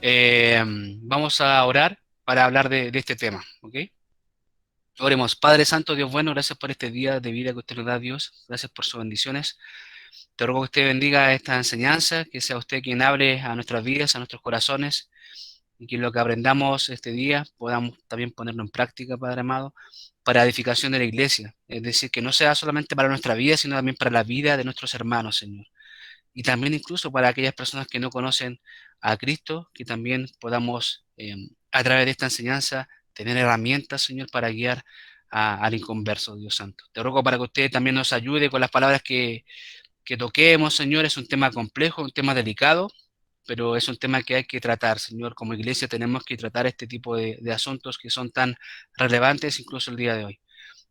Eh, Vamos a orar para hablar de este tema, ¿ok? Oremos. Padre Santo, Dios bueno, gracias por este día de vida que usted nos da, Dios. Gracias por sus bendiciones. Te ruego que usted bendiga esta enseñanza, que sea usted quien hable a nuestras vidas, a nuestros corazones, y que lo que aprendamos este día podamos también ponerlo en práctica, Padre amado, para edificación de la iglesia. Es decir, que no sea solamente para nuestra vida, sino también para la vida de nuestros hermanos, Señor. Y también incluso para aquellas personas que no conocen a Cristo, que también podamos, a través de esta enseñanza, tener herramientas, Señor, para guiar al inconverso, Dios Santo. Te ruego para que usted también nos ayude con las palabras que toquemos, Señor. Es un tema complejo, un tema delicado, pero es un tema que hay que tratar, Señor. Como iglesia tenemos que tratar este tipo de asuntos que son tan relevantes incluso el día de hoy.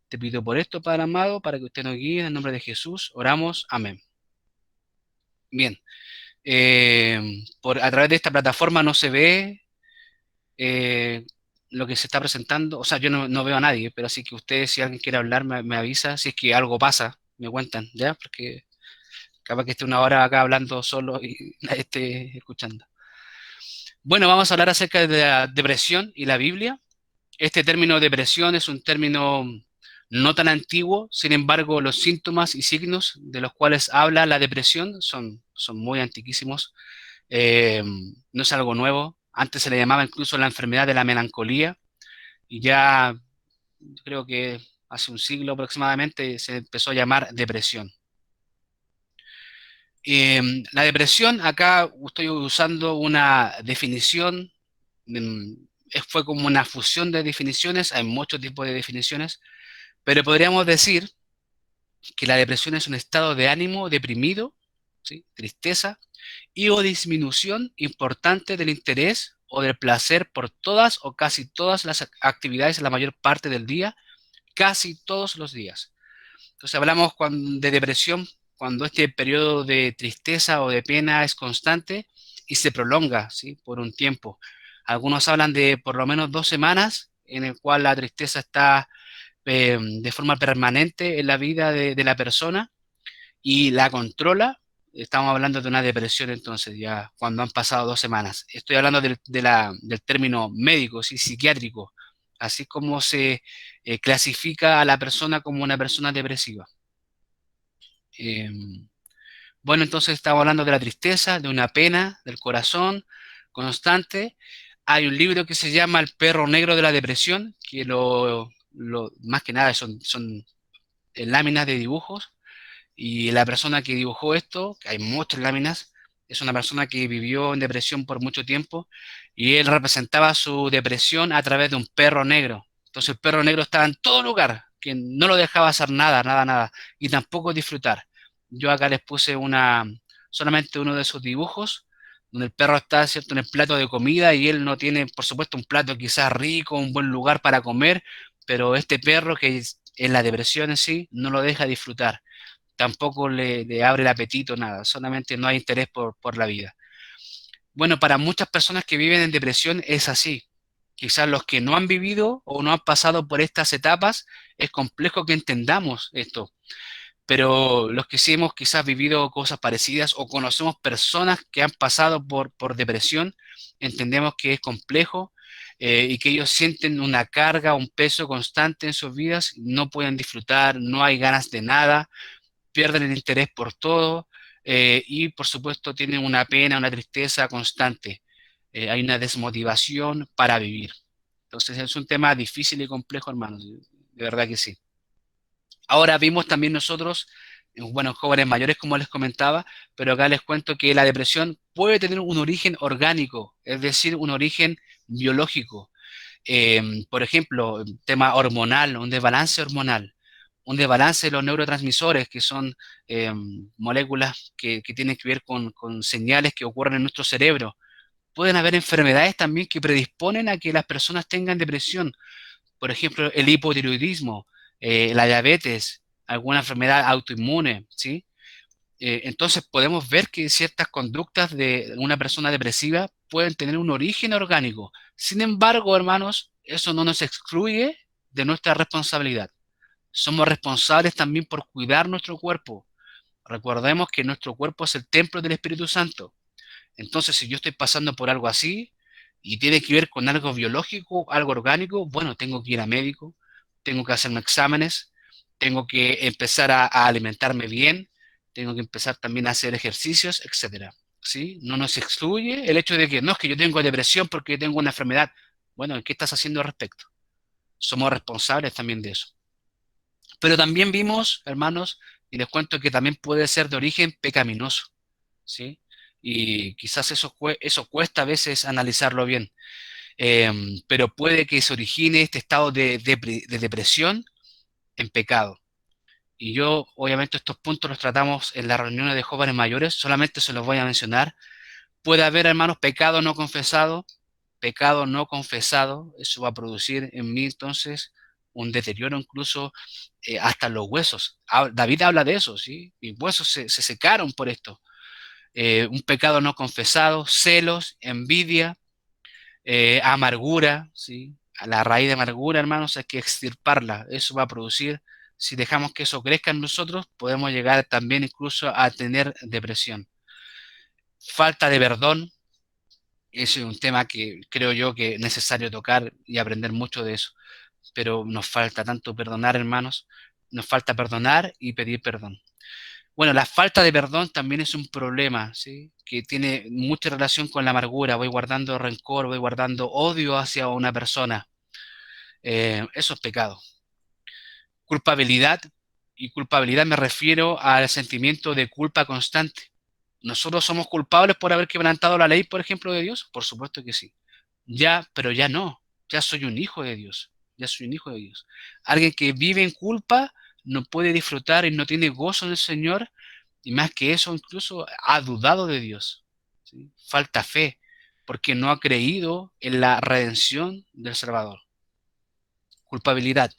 Te pido por esto, Padre amado, para que usted nos guíe. En el nombre de Jesús, oramos. Amén. Bien. A través de esta plataforma no se ve eh, lo que se está presentando. O sea, yo no veo a nadie, pero así que ustedes, si alguien quiere hablar, me avisa. Si es que algo pasa, me cuentan, ¿ya? Porque capaz que esté una hora acá hablando solo y nadie esté escuchando. Bueno, vamos a hablar acerca de la depresión y la Biblia. Este término depresión es un término no tan antiguo, sin embargo, los síntomas y signos de los cuales habla la depresión son muy antiquísimos. Eh, no es algo nuevo. Antes se le llamaba incluso la enfermedad de la melancolía y ya creo que hace un siglo aproximadamente se empezó a llamar depresión. La depresión, acá estoy usando una definición, mm, fue como una fusión de definiciones, hay muchos tipos de definiciones, pero podríamos decir que la depresión es un estado de ánimo deprimido, ¿sí? Tristeza y o disminución importante del interés o del placer por todas o casi todas las actividades en la mayor parte del día, casi todos los días. Entonces hablamos de depresión cuando este periodo de tristeza o de pena es constante y se prolonga, ¿sí? Por un tiempo. Algunos hablan de por lo menos 2 semanas en el cual la tristeza está de forma permanente en la vida de la persona y la controla. Estamos hablando de una depresión entonces, ya cuando han pasado 2 semanas. Estoy hablando del término médico, ¿sí? Psiquiátrico, así como se clasifica a la persona como una persona depresiva. Eh, bueno, entonces estamos hablando de la tristeza, de una pena, del corazón constante. Hay un libro que se llama El perro negro de la depresión, que más que nada son láminas de dibujos. Y la persona que dibujó esto, que hay muchas láminas, es una persona que vivió en depresión por mucho tiempo y él representaba su depresión a través de un perro negro. Entonces el perro negro estaba en todo lugar, que no lo dejaba hacer nada, nada, nada, y tampoco disfrutar. Yo acá les puse solamente uno de esos dibujos, donde el perro está, ¿cierto?, en el plato de comida y él no tiene, por supuesto, un plato quizás rico, un buen lugar para comer, pero este perro que en la depresión en sí no lo deja disfrutar, tampoco le abre el apetito, nada, solamente no hay interés por la vida. Bueno, para muchas personas que viven en depresión es así. Quizás los que no han vivido o no han pasado por estas etapas, es complejo que entendamos esto, pero los que sí hemos quizás vivido cosas parecidas o conocemos personas que han pasado por depresión, entendemos que es complejo y que ellos sienten una carga, un peso constante en sus vidas, no pueden disfrutar, no hay ganas de nada, pierden el interés por todo y por supuesto tienen una pena, una tristeza constante. Hay una desmotivación para vivir. Entonces es un tema difícil y complejo, hermanos, de verdad que sí. Ahora vimos también nosotros, bueno, jóvenes mayores como les comentaba, pero acá les cuento que la depresión puede tener un origen orgánico, es decir, un origen biológico. Por ejemplo, tema hormonal, un desbalance de los neurotransmisores, que son eh, moléculas que tienen que ver con señales que ocurren en nuestro cerebro. Pueden haber enfermedades también que predisponen a que las personas tengan depresión, por ejemplo, el hipotiroidismo, la diabetes, alguna enfermedad autoinmune, ¿sí? Entonces podemos ver que ciertas conductas de una persona depresiva pueden tener un origen orgánico. Sin embargo, hermanos, eso no nos excluye de nuestra responsabilidad. Somos responsables también por cuidar nuestro cuerpo. Recordemos que nuestro cuerpo es el templo del Espíritu Santo. Entonces, si yo estoy pasando por algo así, y tiene que ver con algo biológico, algo orgánico, bueno, tengo que ir a médico, tengo que hacerme exámenes, tengo que empezar a alimentarme bien, tengo que empezar también a hacer ejercicios, etcétera. ¿Sí? No nos excluye el hecho de que no es que yo tengo depresión porque yo tengo una enfermedad. Bueno, ¿qué estás haciendo al respecto? Somos responsables también de eso. Pero también vimos, hermanos, y les cuento que también puede ser de origen pecaminoso, ¿sí? Y quizás eso cuesta a veces analizarlo bien. Eh, pero puede que se origine este estado de depresión en pecado. Y yo, obviamente, estos puntos los tratamos en las reuniones de jóvenes mayores, solamente se los voy a mencionar. Puede haber, hermanos, pecado no confesado, eso va a producir en mí entonces un deterioro incluso hasta los huesos. David habla de eso, ¿sí? Mis huesos se secaron por esto. Un pecado no confesado, celos, envidia, amargura, ¿sí? A la raíz de amargura, hermanos, hay que extirparla. Eso va a producir, si dejamos que eso crezca en nosotros, podemos llegar también incluso a tener depresión. Falta de perdón, ese es un tema que creo yo que es necesario tocar y aprender mucho de eso. Pero nos falta tanto perdonar, hermanos, nos falta perdonar y pedir perdón. Bueno, la falta de perdón también es un problema, ¿sí? Que tiene mucha relación con la amargura. Voy guardando rencor, voy guardando odio hacia una persona. Eso es pecado. Culpabilidad, y culpabilidad me refiero al sentimiento de culpa constante. ¿Nosotros somos culpables por haber quebrantado la ley, por ejemplo, de Dios? Por supuesto que sí. Ya, pero ya no. Ya soy un hijo de Dios. Ya soy un hijo de Dios. Alguien que vive en culpa no puede disfrutar y no tiene gozo en el Señor, y más que eso, incluso ha dudado de Dios. ¿Sí? Falta fe, porque no ha creído en la redención del Salvador. Culpabilidad,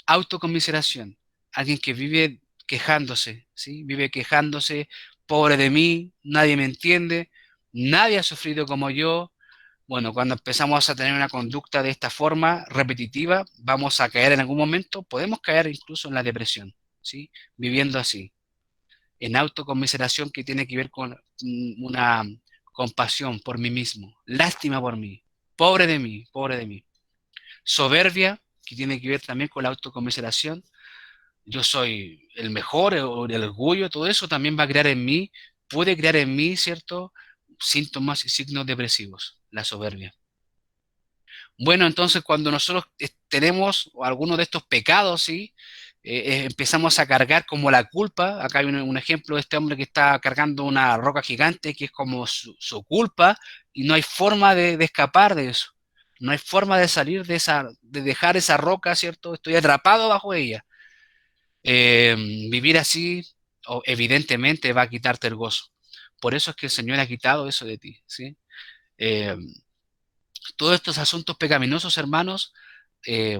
autocomiseración, alguien que vive quejándose, ¿sí? Vive quejándose, pobre de mí, nadie me entiende, nadie ha sufrido como yo. Bueno, cuando empezamos a tener una conducta de esta forma repetitiva, vamos a caer en algún momento, podemos caer incluso en la depresión, ¿sí? Viviendo así, en autocomiseración que tiene que ver con una compasión por mí mismo, lástima por mí, pobre de mí, pobre de mí. Soberbia, que tiene que ver también con la autocomiseración, yo soy el mejor, o el orgullo, todo eso también va a crear en mí, puede crear en mí, ¿cierto? Síntomas y signos depresivos, la soberbia. Bueno, entonces cuando nosotros tenemos alguno de estos pecados, ¿sí? Empezamos a cargar como la culpa. Acá hay un ejemplo de este hombre que está cargando una roca gigante que es como su culpa, y no hay forma de escapar de eso. No hay forma de salir de de dejar esa roca, ¿cierto? Estoy atrapado bajo ella. Eh, Vivir así, evidentemente, va a quitarte el gozo. Por eso es que el Señor ha quitado eso de ti, ¿sí? Eh, todos estos asuntos pecaminosos, hermanos, eh,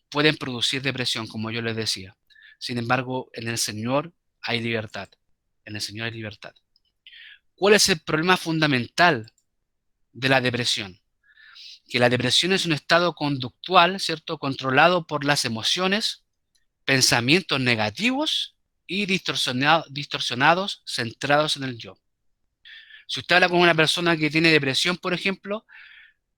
pueden producir depresión, como yo les decía. Sin embargo, en el Señor hay libertad. En el Señor hay libertad. ¿Cuál es el problema fundamental de la depresión? Que la depresión es un estado conductual, ¿cierto? Controlado por las emociones, pensamientos negativos y distorsionados, centrados en el yo. Si usted habla con una persona que tiene depresión, por ejemplo,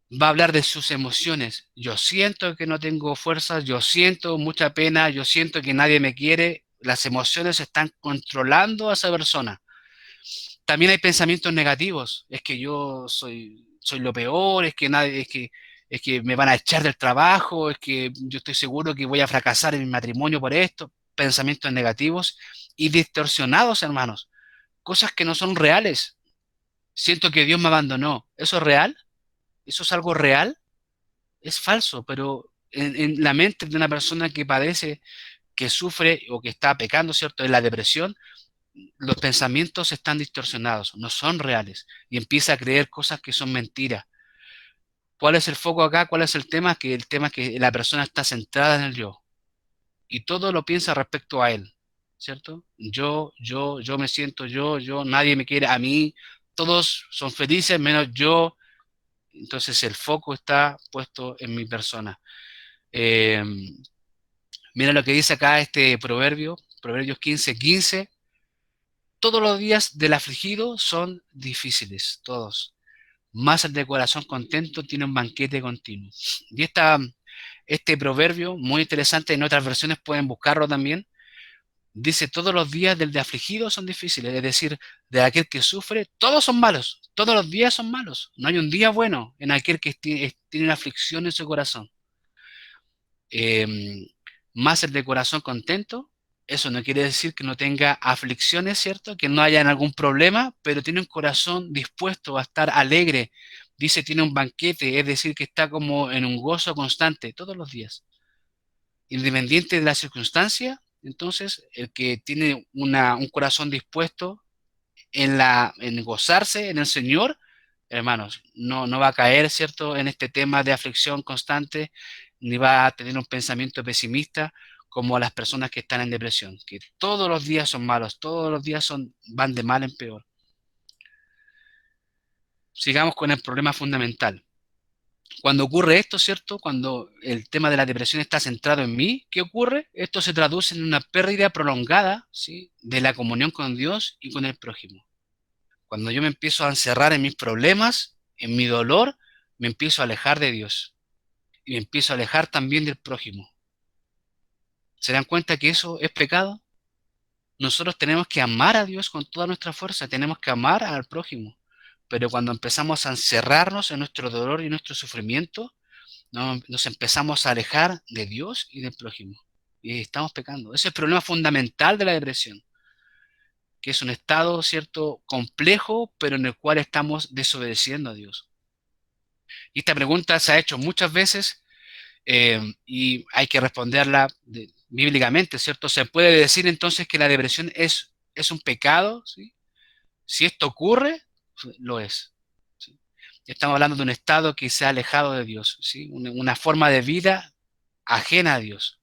va a hablar de sus emociones. Yo siento que no tengo fuerzas, yo siento mucha pena, yo siento que nadie me quiere. Las emociones están controlando a esa persona. También hay pensamientos negativos. Es que yo soy lo peor, es que nadie, es que me van a echar del trabajo, es que yo estoy seguro que voy a fracasar en mi matrimonio por esto. Pensamientos negativos y distorsionados, hermanos. Cosas que no son reales. Siento que Dios me abandonó. ¿Eso es real? ¿Eso es algo real? Es falso, pero en la mente de una persona que padece, que sufre o que está pecando, ¿cierto? En la depresión, los pensamientos están distorsionados, no son reales, y empieza a creer cosas que son mentiras. ¿Cuál es el foco acá? ¿Cuál es el tema? Que el tema es que la persona está centrada en el yo y todo lo piensa respecto a él, ¿cierto? Yo me siento nadie me quiere a mí, todos son felices menos yo, entonces el foco está puesto en mi persona. Eh, Mira lo que dice acá este proverbio, Proverbios 15:15. Todos los días del afligido son difíciles, todos. Más el de corazón contento tiene un banquete continuo. Y este proverbio, muy interesante, en otras versiones pueden buscarlo también, dice, todos los días del de afligido son difíciles, es decir, de aquel que sufre, todos son malos, todos los días son malos. No hay un día bueno en aquel que tiene una aflicción en su corazón. Eh, Más el de corazón contento, eso no quiere decir que no tenga aflicciones, ¿cierto? Que no haya algún problema, pero tiene un corazón dispuesto a estar alegre. Dice, tiene un banquete, es decir, que está como en un gozo constante todos los días. Independiente de la circunstancia, entonces, el que tiene un corazón dispuesto en gozarse en el Señor, hermanos, no va a caer, ¿cierto?, en este tema de aflicción constante, ni va a tener un pensamiento pesimista como las personas que están en depresión, que todos los días son malos, todos los días van de mal en peor. Sigamos con el problema fundamental. Cuando ocurre esto, ¿cierto? Cuando el tema de la depresión está centrado en mí, ¿qué ocurre? Esto se traduce en una pérdida prolongada, ¿sí?, de la comunión con Dios y con el prójimo. Cuando yo me empiezo a encerrar en mis problemas, en mi dolor, me empiezo a alejar de Dios y me empiezo a alejar también del prójimo. ¿Se dan cuenta que eso es pecado? Nosotros tenemos que amar a Dios con toda nuestra fuerza, tenemos que amar al prójimo. Pero cuando empezamos a encerrarnos en nuestro dolor y nuestro sufrimiento, nos empezamos a alejar de Dios y del prójimo. Y estamos pecando. Ese es el problema fundamental de la depresión, que es un estado, ¿cierto?, complejo, pero en el cual estamos desobedeciendo a Dios. Y esta pregunta se ha hecho muchas veces y hay que responderla bíblicamente, ¿cierto? ¿Se puede decir entonces que la depresión es un pecado? ¿Sí? Si esto ocurre, lo es. ¿Sí? Estamos hablando de un estado que se ha alejado de Dios, ¿sí? Una forma de vida ajena a Dios.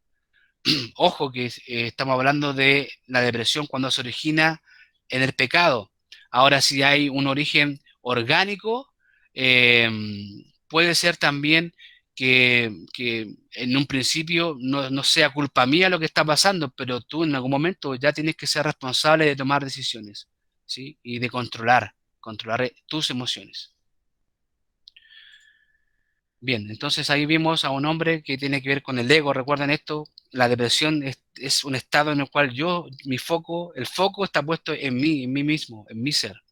Ojo que estamos hablando de la depresión cuando se origina en el pecado. Ahora, si hay un origen orgánico, eh, puede ser también que en un principio no sea culpa mía lo que está pasando, pero tú en algún momento ya tienes que ser responsable de tomar decisiones, ¿sí? Y de controlar tus emociones. Bien, entonces ahí vimos a un hombre que tiene que ver con el ego. Recuerden esto, la depresión es un estado en el cual el foco está puesto en mí mismo, en mi ser.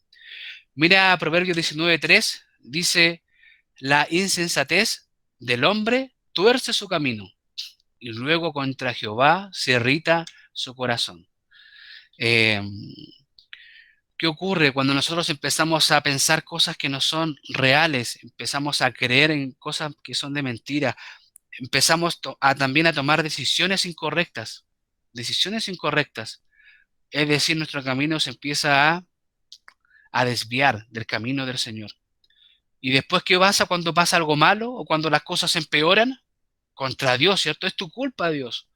Mira Proverbios 19:3, dice, la insensatez del hombre tuerce su camino y luego contra Jehová se irrita su corazón. Eh, ¿Qué ocurre cuando nosotros empezamos a pensar cosas que no son reales? Empezamos a creer en cosas que son de mentira, empezamos también a tomar decisiones incorrectas. Es decir, nuestro camino se empieza a desviar del camino del Señor. Y después, ¿qué pasa cuando pasa algo malo o cuando las cosas empeoran? Contra Dios, ¿cierto? Es tu culpa, Dios.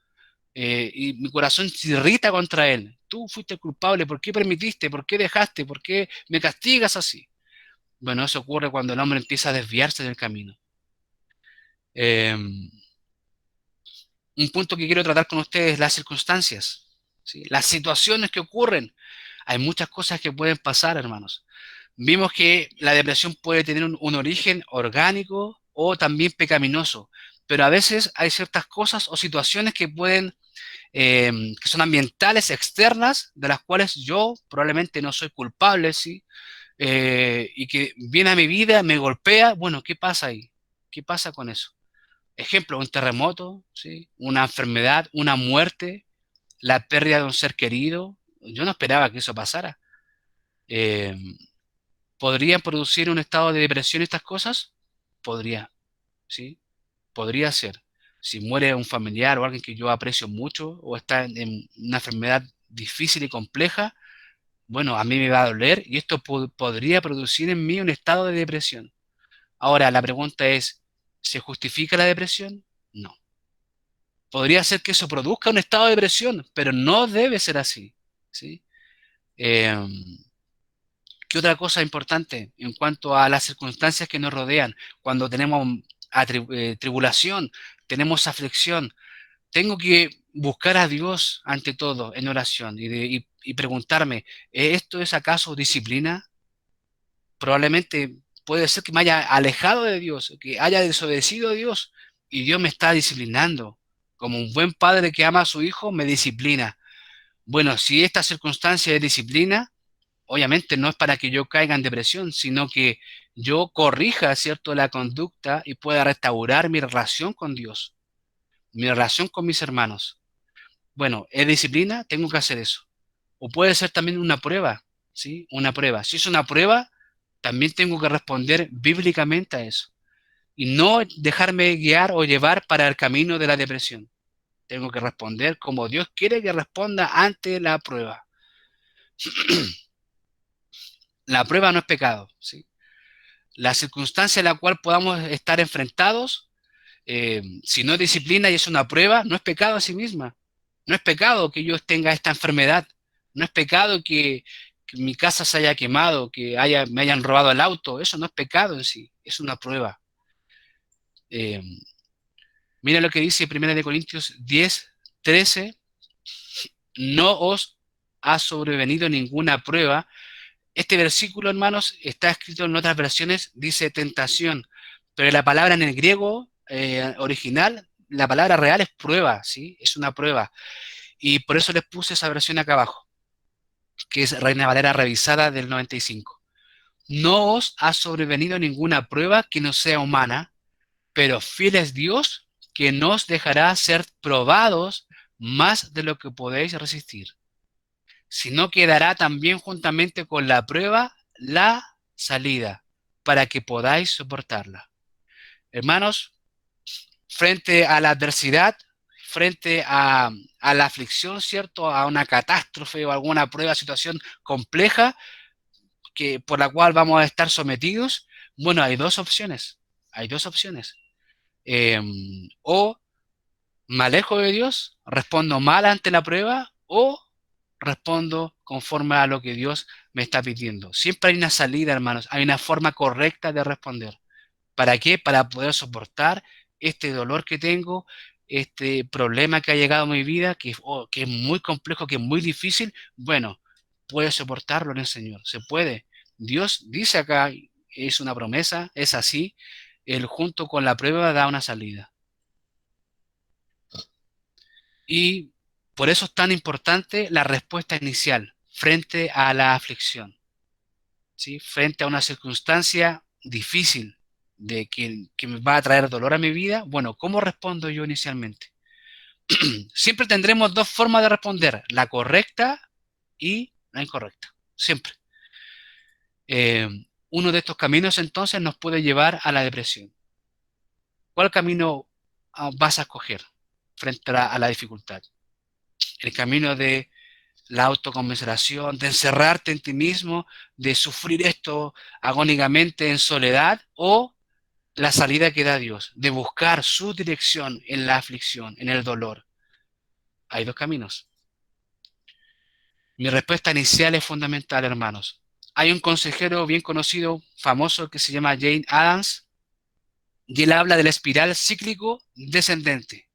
Y mi corazón se irrita contra Él. Tú fuiste culpable, ¿por qué permitiste? ¿Por qué dejaste? ¿Por qué me castigas así? Bueno, eso ocurre cuando el hombre empieza a desviarse del camino. Eh, un punto que quiero tratar con ustedes es las circunstancias, ¿sí? Las situaciones que ocurren. Hay muchas cosas que pueden pasar, hermanos. Vimos que la depresión puede tener un origen orgánico o también pecaminoso, pero a veces hay ciertas cosas o situaciones que son ambientales, externas, de las cuales yo probablemente no soy culpable, ¿sí? Y que viene a mi vida, me golpea. Bueno, ¿qué pasa ahí? ¿Qué pasa con eso? Ejemplo, un terremoto, ¿sí? Una enfermedad, una muerte, la pérdida de un ser querido. Yo no esperaba que eso pasara. Eh, ¿Podrían producir un estado de depresión estas cosas? Podría, ¿sí? Podría ser. Si muere un familiar o alguien que yo aprecio mucho o está en una enfermedad difícil y compleja, bueno, a mí me va a doler y esto podría producir en mí un estado de depresión. Ahora, la pregunta es, ¿se justifica la depresión? No. Podría ser que eso produzca un estado de depresión, pero no debe ser así, ¿sí? Eh, ¿Qué otra cosa importante en cuanto a las circunstancias que nos rodean? Cuando tenemos tribulación, tenemos aflicción, tengo que buscar a Dios ante todo en oración y preguntarme, ¿esto es acaso disciplina? Probablemente puede ser que me haya alejado de Dios, que haya desobedecido a Dios y Dios me está disciplinando. Como un buen padre que ama a su hijo, me disciplina. Bueno, si esta circunstancia de disciplina, obviamente no es para que yo caiga en depresión, sino que yo corrija, ¿cierto?, la conducta y pueda restaurar mi relación con Dios, mi relación con mis hermanos. Bueno, es disciplina, tengo que hacer eso. O puede ser también una prueba, ¿sí? Una prueba. Si es una prueba, también tengo que responder bíblicamente a eso. Y no dejarme guiar o llevar para el camino de la depresión. Tengo que responder como Dios quiere que responda ante la prueba. La prueba no es pecado, ¿sí? La circunstancia en la cual podamos estar enfrentados, si no es disciplina y es una prueba, no es pecado a sí misma. No es pecado que yo tenga esta enfermedad. No es pecado que mi casa se haya quemado, que me hayan robado el auto. Eso no es pecado en sí, es una prueba. Eh, Mira lo que dice 1 Corintios 10:13. No os ha sobrevenido ninguna prueba. Este versículo, hermanos, está escrito en otras versiones, dice tentación, pero la palabra en el griego original, la palabra real es prueba, ¿sí? Es una prueba. Y por eso les puse esa versión acá abajo, que es Reina Valera revisada del 95. No os ha sobrevenido ninguna prueba que no sea humana, pero fiel es Dios que nos dejará ser probados más de lo que podéis resistir, sino que dará también juntamente con la prueba la salida, para que podáis soportarla. Hermanos, frente a la adversidad, frente a la aflicción, ¿cierto? A una catástrofe o alguna prueba, situación compleja por la cual vamos a estar sometidos, bueno, hay dos opciones. Hay dos opciones. Eh, o me alejo de Dios, respondo mal ante la prueba, o respondo conforme a lo que Dios me está pidiendo. Siempre hay una salida, hermanos, hay una forma correcta de responder. ¿Para qué? Para poder soportar este dolor que tengo, este problema que ha llegado a mi vida, que es muy complejo, que es muy difícil. Bueno, puedo soportarlo en el Señor, se puede. Dios dice acá, es una promesa, es así, Él junto con la prueba da una salida. Y por eso es tan importante la respuesta inicial frente a la aflicción, ¿sí? Frente a una circunstancia difícil que me va a traer dolor a mi vida. Bueno, ¿cómo respondo yo inicialmente? Siempre tendremos dos formas de responder, la correcta y la incorrecta. Siempre. Eh, Uno de estos caminos entonces nos puede llevar a la depresión. ¿Cuál camino vas a escoger frente a la dificultad? ¿El camino de la autoconmiseración, de encerrarte en ti mismo, de sufrir esto agónicamente en soledad, o la salida que da Dios, de buscar su dirección en la aflicción, en el dolor? Hay dos caminos. Mi respuesta inicial es fundamental, hermanos. Hay un consejero bien conocido, famoso, que se llama Jane Addams, y él habla del espiral cíclico descendente.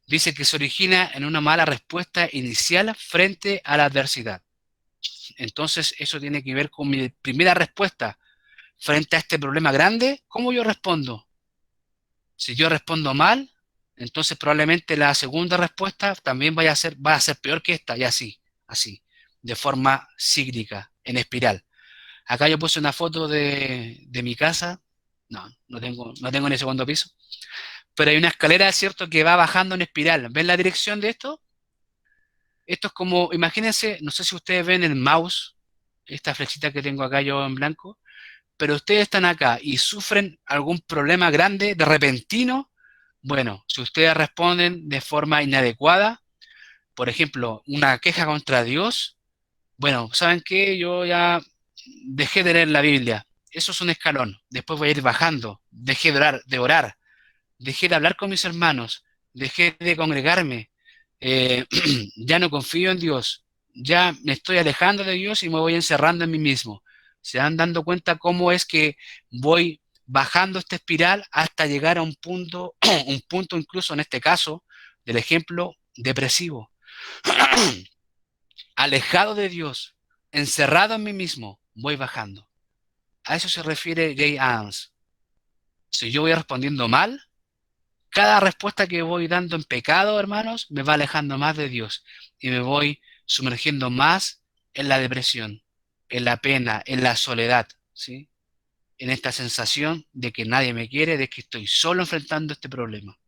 Dice que se origina en una mala respuesta inicial frente a la adversidad. Entonces, eso tiene que ver con mi primera respuesta frente a este problema grande. ¿Cómo yo respondo? Si yo respondo mal, entonces probablemente la segunda respuesta también va a ser peor que esta, y así, de forma cíclica, en espiral. Acá yo puse una foto de mi casa. No tengo ni segundo piso, pero hay una escalera, ¿cierto?, que va bajando en espiral. ¿Ven la dirección de esto? Esto es como, imagínense, no sé si ustedes ven el mouse, esta flechita que tengo acá yo en blanco, pero ustedes están acá y sufren algún problema grande, de repentino. Bueno, si ustedes responden de forma inadecuada, por ejemplo, una queja contra Dios, bueno, ¿saben qué? Yo ya dejé de leer la Biblia. Eso es un escalón. Después voy a ir bajando. Dejé de orar, dejé de hablar con mis hermanos, dejé de congregarme, eh, ya no confío en Dios, ya me estoy alejando de Dios y me voy encerrando en mí mismo. Se dan dando cuenta cómo es que voy bajando esta espiral hasta llegar a un punto, un punto incluso en este caso del ejemplo depresivo, alejado de Dios, encerrado en mí mismo, voy bajando. A eso se refiere Jay Adams. Si yo voy respondiendo mal, cada respuesta que voy dando en pecado, hermanos, me va alejando más de Dios y me voy sumergiendo más en la depresión, en la pena, en la soledad, ¿sí? En esta sensación de que nadie me quiere, de que estoy solo enfrentando este problema.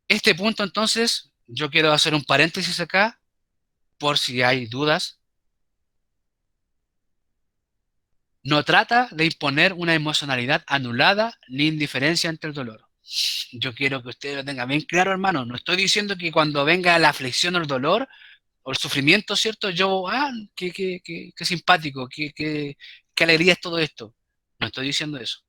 Este punto, entonces, yo quiero hacer un paréntesis acá, por si hay dudas. No trata de imponer una emocionalidad anulada ni indiferencia ante el dolor. Yo quiero que ustedes lo tengan bien claro, hermano. No estoy diciendo que cuando venga la aflicción o el dolor o el sufrimiento, ¿cierto? Yo, qué simpático, qué alegría es todo esto. No estoy diciendo eso.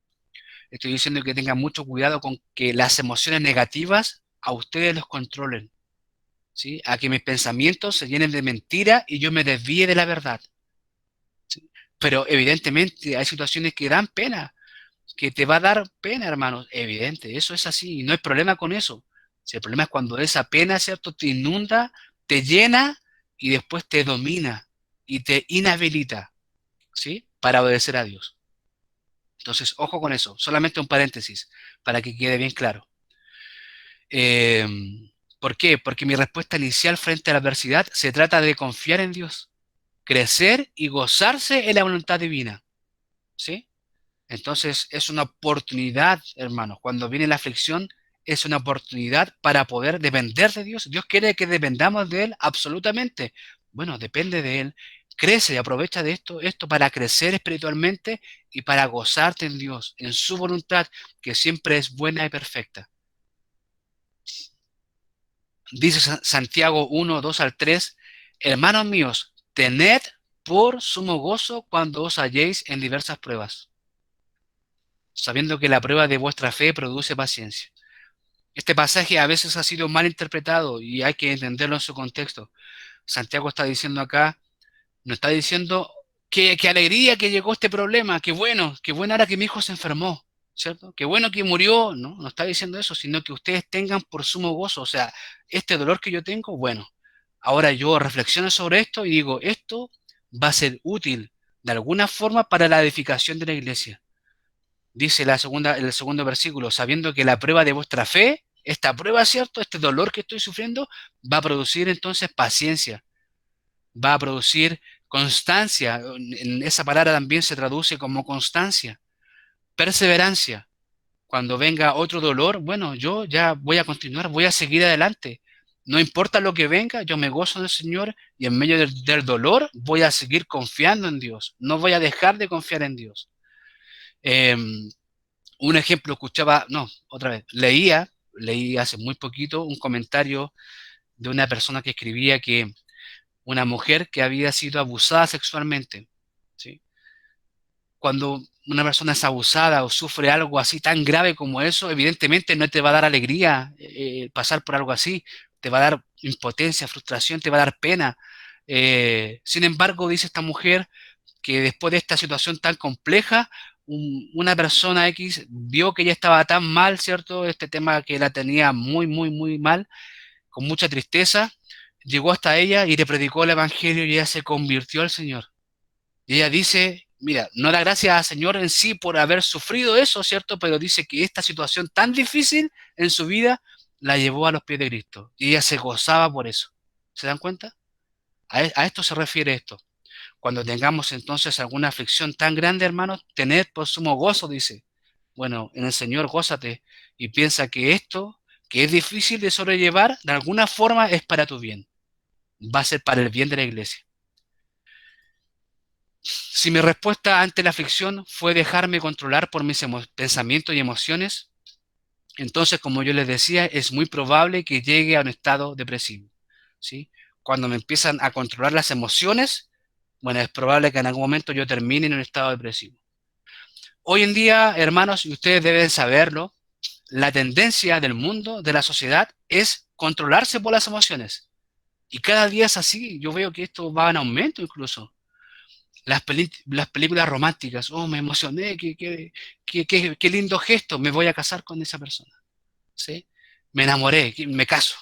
Estoy diciendo que tengan mucho cuidado con que las emociones negativas a ustedes los controlen, ¿sí? A que mis pensamientos se llenen de mentira y yo me desvíe de la verdad, ¿sí? Pero evidentemente hay situaciones que dan pena, que te va a dar pena, hermanos. Evidente, eso es así, y no hay problema con eso. Si el problema es cuando esa pena, ¿cierto?, te inunda, te llena y después te domina y te inhabilita, ¿sí? Para obedecer a Dios. Entonces, ojo con eso. Solamente un paréntesis para que quede bien claro. Eh, ¿Por qué? Porque mi respuesta inicial frente a la adversidad se trata de confiar en Dios, crecer y gozarse en la voluntad divina, ¿sí? Entonces es una oportunidad, hermanos. Cuando viene la aflicción, es una oportunidad para poder depender de Dios. Dios quiere que dependamos de Él absolutamente. Bueno, depende de Él. Crece y aprovecha de esto para crecer espiritualmente y para gozarte en Dios, en su voluntad, que siempre es buena y perfecta. Dice Santiago 1, 2 al 3, hermanos míos, tened por sumo gozo cuando os halléis en diversas pruebas, sabiendo que la prueba de vuestra fe produce paciencia. Este pasaje a veces ha sido mal interpretado y hay que entenderlo en su contexto. Santiago está diciendo acá, no está diciendo que alegría que llegó este problema, qué bueno ahora que mi hijo se enfermó, ¿cierto? Qué bueno que murió, ¿no? No está diciendo eso, sino que ustedes tengan por sumo gozo, o sea, este dolor que yo tengo, bueno, ahora yo reflexiono sobre esto y digo, esto va a ser útil de alguna forma para la edificación de la iglesia. Dice el segundo versículo, sabiendo que la prueba de vuestra fe, esta prueba, ¿cierto? Este dolor que estoy sufriendo, va a producir entonces paciencia, va a producir constancia. En esa palabra también se traduce como constancia, perseverancia. Cuando venga otro dolor, bueno, yo ya voy a continuar, voy a seguir adelante. No importa lo que venga, yo me gozo en el Señor y en medio del dolor voy a seguir confiando en Dios. No voy a dejar de confiar en Dios. Eh, un ejemplo, escuchaba, no, otra vez, leí hace muy poquito un comentario de una persona que escribía que una mujer que había sido abusada sexualmente, ¿sí? Cuando una persona es abusada o sufre algo así tan grave como eso, evidentemente no te va a dar alegría pasar por algo así, te va a dar impotencia, frustración, te va a dar pena. Sin embargo, dice esta mujer que después de esta situación tan compleja, una persona X vio que ella estaba tan mal, ¿cierto? Este tema que la tenía muy, muy, muy mal, con mucha tristeza, llegó hasta ella y le predicó el Evangelio y ella se convirtió al Señor. Y ella dice, mira, no da gracias al Señor en sí por haber sufrido eso, ¿cierto? Pero dice que esta situación tan difícil en su vida la llevó a los pies de Cristo. Y ella se gozaba por eso. ¿Se dan cuenta? A esto se refiere esto. Cuando tengamos entonces alguna aflicción tan grande, hermanos, tened por sumo gozo, dice. Bueno, en el Señor gózate y piensa que esto, que es difícil de sobrellevar, de alguna forma es para tu bien. Va a ser para el bien de la iglesia. Si mi respuesta ante la aflicción fue dejarme controlar por mis pensamientos y emociones, entonces, como yo les decía, es muy probable que llegue a un estado depresivo, ¿sí? Cuando me empiezan a controlar las emociones, bueno, es probable que en algún momento yo termine en un estado depresivo. Hoy en día, hermanos, y ustedes deben saberlo, la tendencia del mundo, de la sociedad, es controlarse por las emociones. Y cada día es así. Yo veo que esto va en aumento incluso. Las películas románticas, oh, me emocioné, qué lindo gesto, me voy a casar con esa persona, ¿sí? Me enamoré, me caso.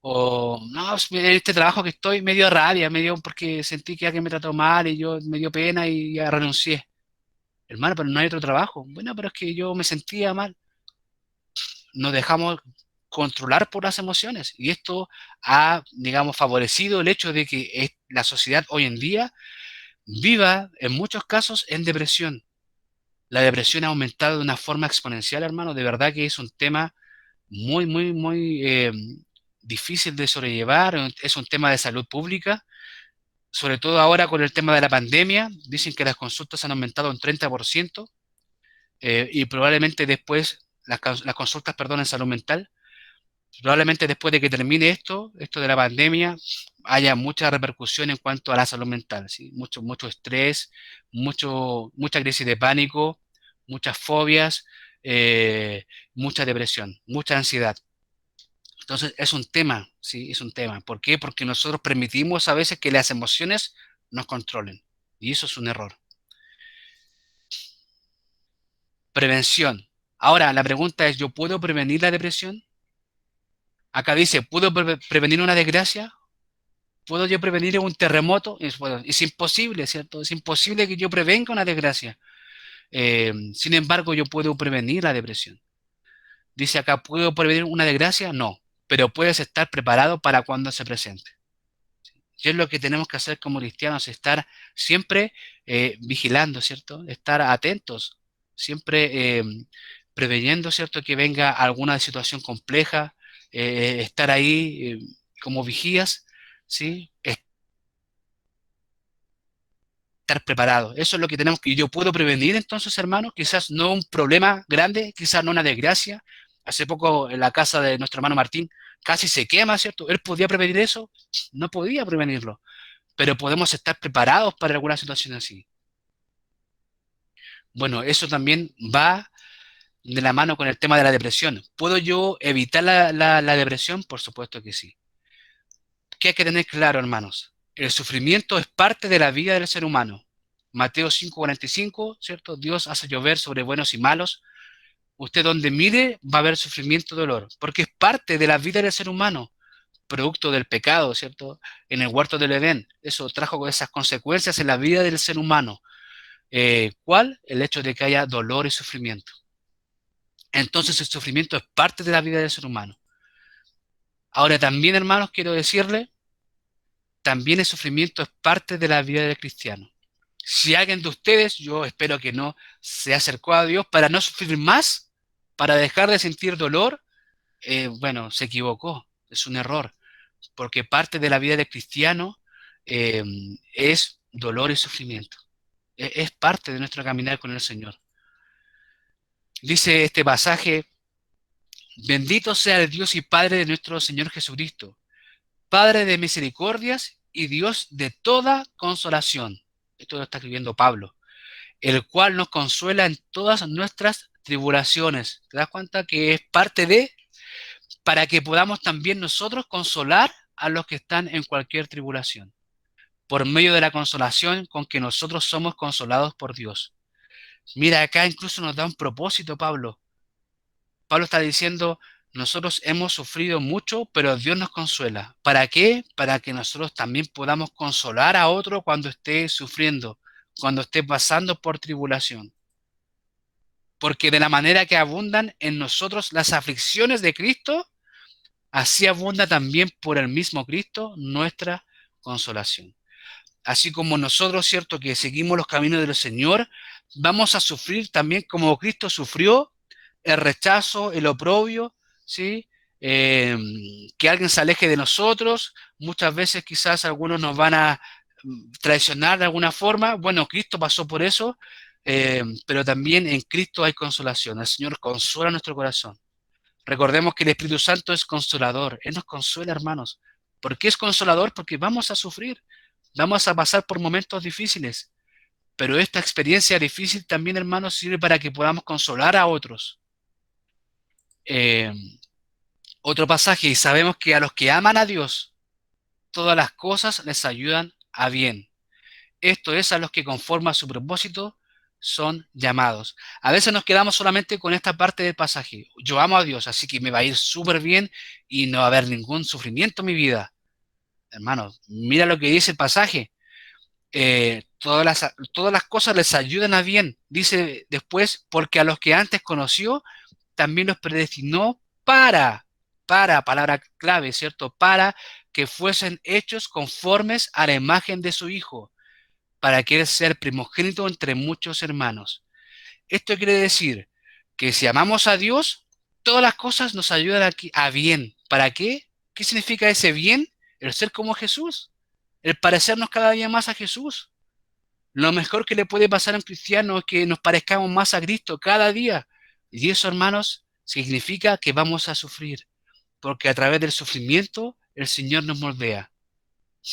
O, no, en este trabajo que estoy me dio rabia, me dio porque sentí que alguien me trató mal y yo me dio pena y ya renuncié. Hermano, pero no hay otro trabajo. Bueno, pero es que yo me sentía mal. Nos dejamos controlar por las emociones y esto ha, digamos, favorecido el hecho de que la sociedad hoy en día viva en muchos casos en depresión. La depresión ha aumentado de una forma exponencial, hermano. De verdad que es un tema muy, muy, muy difícil de sobrellevar. Es un tema de salud pública, sobre todo ahora con el tema de la pandemia. Dicen que las consultas han aumentado un 30% y probablemente después las consultas, perdón, en salud mental. Probablemente después de que termine esto de la pandemia, haya mucha repercusión en cuanto a la salud mental, ¿sí? Mucho, mucho estrés, mucha crisis de pánico, muchas fobias, eh, mucha depresión, mucha ansiedad. Entonces es un tema, ¿sí? Es un tema. ¿Por qué? Porque nosotros permitimos a veces que las emociones nos controlen. Y eso es un error. Prevención. Ahora, la pregunta es, ¿yo puedo prevenir la depresión? Acá dice, ¿puedo prevenir una desgracia? ¿Puedo yo prevenir un terremoto? Bueno, es imposible, ¿cierto? Es imposible que yo prevenga una desgracia. Sin embargo, yo puedo prevenir la depresión. Dice acá, ¿puedo prevenir una desgracia? No, pero puedes estar preparado para cuando se presente. Y es lo que tenemos que hacer como cristianos, estar siempre vigilando, ¿cierto? Estar atentos, siempre preveyendo, ¿cierto? Que venga alguna situación compleja, estar ahí como vigías, ¿sí? Estar preparado. Eso es lo que tenemos que, y yo puedo prevenir entonces, hermano, quizás no un problema grande, quizás no una desgracia. Hace poco en la casa de nuestro hermano Martín casi se quema, ¿cierto? Él podía prevenir eso, no podía prevenirlo, pero podemos estar preparados para alguna situación así. Bueno, eso también va de la mano con el tema de la depresión. ¿Puedo yo evitar la depresión? Por supuesto que sí. ¿Qué hay que tener claro, hermanos? El sufrimiento es parte de la vida del ser humano. Mateo 5:45, ¿cierto? Dios hace llover sobre buenos y malos. Usted donde mire va a haber sufrimiento y dolor, porque es parte de la vida del ser humano, producto del pecado, ¿cierto? En el huerto del Edén. Eso trajo esas consecuencias en la vida del ser humano. ¿Cuál? El hecho de que haya dolor y sufrimiento. Entonces el sufrimiento es parte de la vida del ser humano. Ahora también, hermanos, quiero decirle, también el sufrimiento es parte de la vida del cristiano. Si alguien de ustedes, yo espero que no, se acercó a Dios para no sufrir más, para dejar de sentir dolor, bueno, se equivocó, es un error, porque parte de la vida del cristiano eh, es dolor y sufrimiento. Es parte de nuestro caminar con el Señor. Dice este pasaje, bendito sea el Dios y Padre de nuestro Señor Jesucristo, Padre de misericordias y Dios de toda consolación. Esto lo está escribiendo Pablo, el cual nos consuela en todas nuestras tribulaciones. ¿Te das cuenta que es parte de, para que podamos también nosotros consolar a los que están en cualquier tribulación, por medio de la consolación con que nosotros somos consolados por Dios? Mira, acá incluso nos da un propósito, Pablo. Pablo está diciendo, nosotros hemos sufrido mucho, pero Dios nos consuela. ¿Para qué? Para que nosotros también podamos consolar a otro cuando esté sufriendo, cuando esté pasando por tribulación. Porque de la manera que abundan en nosotros las aflicciones de Cristo, así abunda también por el mismo Cristo nuestra consolación. Así como nosotros, cierto, que seguimos los caminos del Señor, vamos a sufrir también como Cristo sufrió el rechazo, el oprobio, ¿sí? Eh, que alguien se aleje de nosotros, muchas veces quizás algunos nos van a traicionar de alguna forma. Bueno, Cristo pasó por eso, pero también en Cristo hay consolación. El Señor consuela nuestro corazón. Recordemos que el Espíritu Santo es consolador. Él nos consuela, hermanos. ¿Por qué es consolador? Porque vamos a sufrir, vamos a pasar por momentos difíciles. Pero esta experiencia difícil también, hermanos, sirve para que podamos consolar a otros. Eh, Otro pasaje, y sabemos que a los que aman a Dios, todas las cosas les ayudan a bien. Esto es a los que conforme a su propósito son llamados. A veces nos quedamos solamente con esta parte del pasaje. Yo amo a Dios, así que me va a ir súper bien y no va a haber ningún sufrimiento en mi vida. Hermanos, mira lo que dice el pasaje. Todas las cosas les ayudan a bien. Dice después, porque a los que antes conoció, también los predestinó palabra clave, ¿cierto? Para que fuesen hechos conformes a la imagen de su Hijo, para que él sea el primogénito entre muchos hermanos. Esto quiere decir que si amamos a Dios, todas las cosas nos ayudan a bien. ¿Para qué? ¿Qué significa ese bien? El ser como Jesús, el parecernos cada día más a Jesús. Lo mejor que le puede pasar a un cristiano es que nos parezcamos más a Cristo cada día. Y eso, hermanos, significa que vamos a sufrir, porque a través del sufrimiento el Señor nos moldea.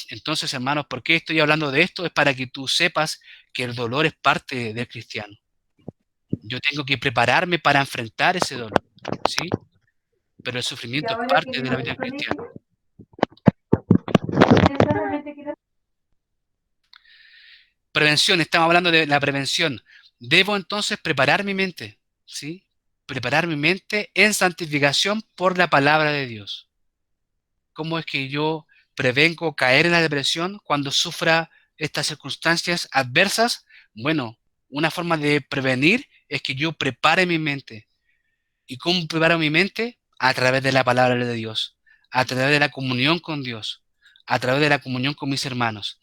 Entonces, hermanos, ¿por qué estoy hablando de esto? Es para que tú sepas que el dolor es parte del cristiano. Yo tengo que prepararme para enfrentar ese dolor, ¿sí? Pero el Y sufrimiento es ahora que parte de la no vida cristiana. disponible, sinceramente quiero. Prevención, estamos hablando de la prevención. Debo entonces preparar mi mente, ¿sí? Preparar mi mente en santificación por la palabra de Dios. ¿Cómo es que yo prevengo caer en la depresión cuando sufra estas circunstancias adversas? Bueno, una forma de prevenir es que yo prepare mi mente. ¿Y cómo preparo mi mente? A través de la palabra de Dios, a través de la comunión con Dios, a través de la comunión con mis hermanos.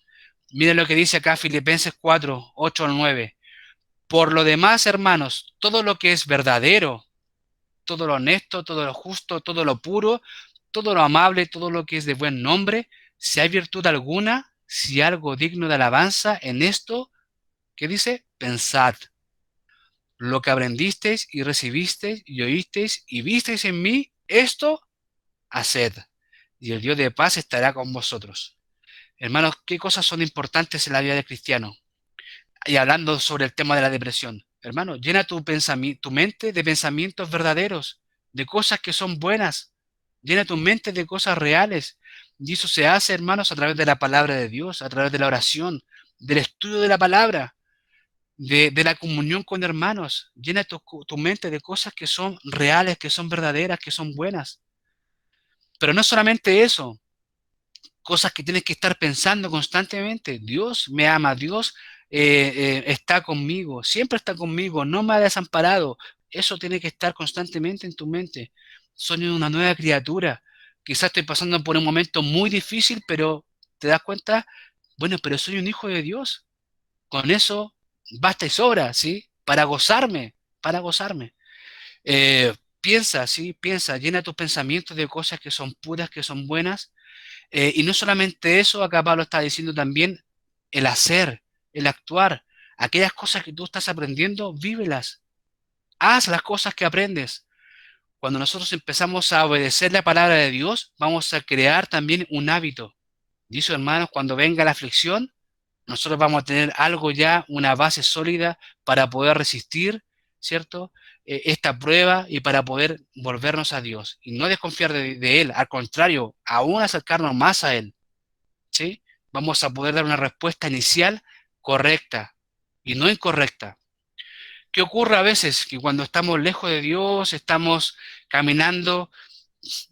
Miren lo que dice acá Filipenses 4, 8 al 9. Por lo demás, hermanos, todo lo que es verdadero, todo lo honesto, todo lo justo, todo lo puro, todo lo amable, todo lo que es de buen nombre, si hay virtud alguna, si algo digno de alabanza, en esto, ¿qué dice? Pensad. Lo que aprendisteis y recibisteis y oísteis y visteis en mí, esto haced. Y el Dios de paz estará con vosotros. Hermanos, ¿qué cosas son importantes en la vida del cristiano? Y hablando sobre el tema de la depresión, hermano, llena tu mente de pensamientos verdaderos, de cosas que son buenas. Llena tu mente de cosas reales. Y eso se hace, hermanos, a través de la palabra de Dios, a través de la oración, del estudio de la palabra, de la comunión con hermanos. Llena tu mente de cosas que son reales, que son verdaderas, que son buenas. Pero no solamente eso, cosas que tienes que estar pensando constantemente. Dios me ama, Dios está conmigo, siempre está conmigo, no me ha desamparado. Eso tiene que estar constantemente en tu mente. Soy una nueva criatura. Quizás estoy pasando por un momento muy difícil, pero te das cuenta, bueno, pero soy un hijo de Dios. Con eso basta y sobra, ¿sí? Para gozarme, para gozarme. Piensa, ¿sí? Piensa, llena tus pensamientos de cosas que son puras, que son buenas, y no solamente eso, acá Pablo está diciendo también el hacer, el actuar. Aquellas cosas que tú estás aprendiendo, vívelas. Haz las cosas que aprendes. Cuando nosotros empezamos a obedecer la palabra de Dios, vamos a crear también un hábito. Dice, hermanos, cuando venga la aflicción, nosotros vamos a tener algo ya, una base sólida para poder resistir, ¿cierto? Esta prueba y para poder volvernos a Dios y no desconfiar de Él, al contrario, aún acercarnos más a Él. ¿Sí? Vamos a poder dar una respuesta inicial correcta y no incorrecta. ¿Qué ocurre a veces? Que cuando estamos lejos de Dios, estamos caminando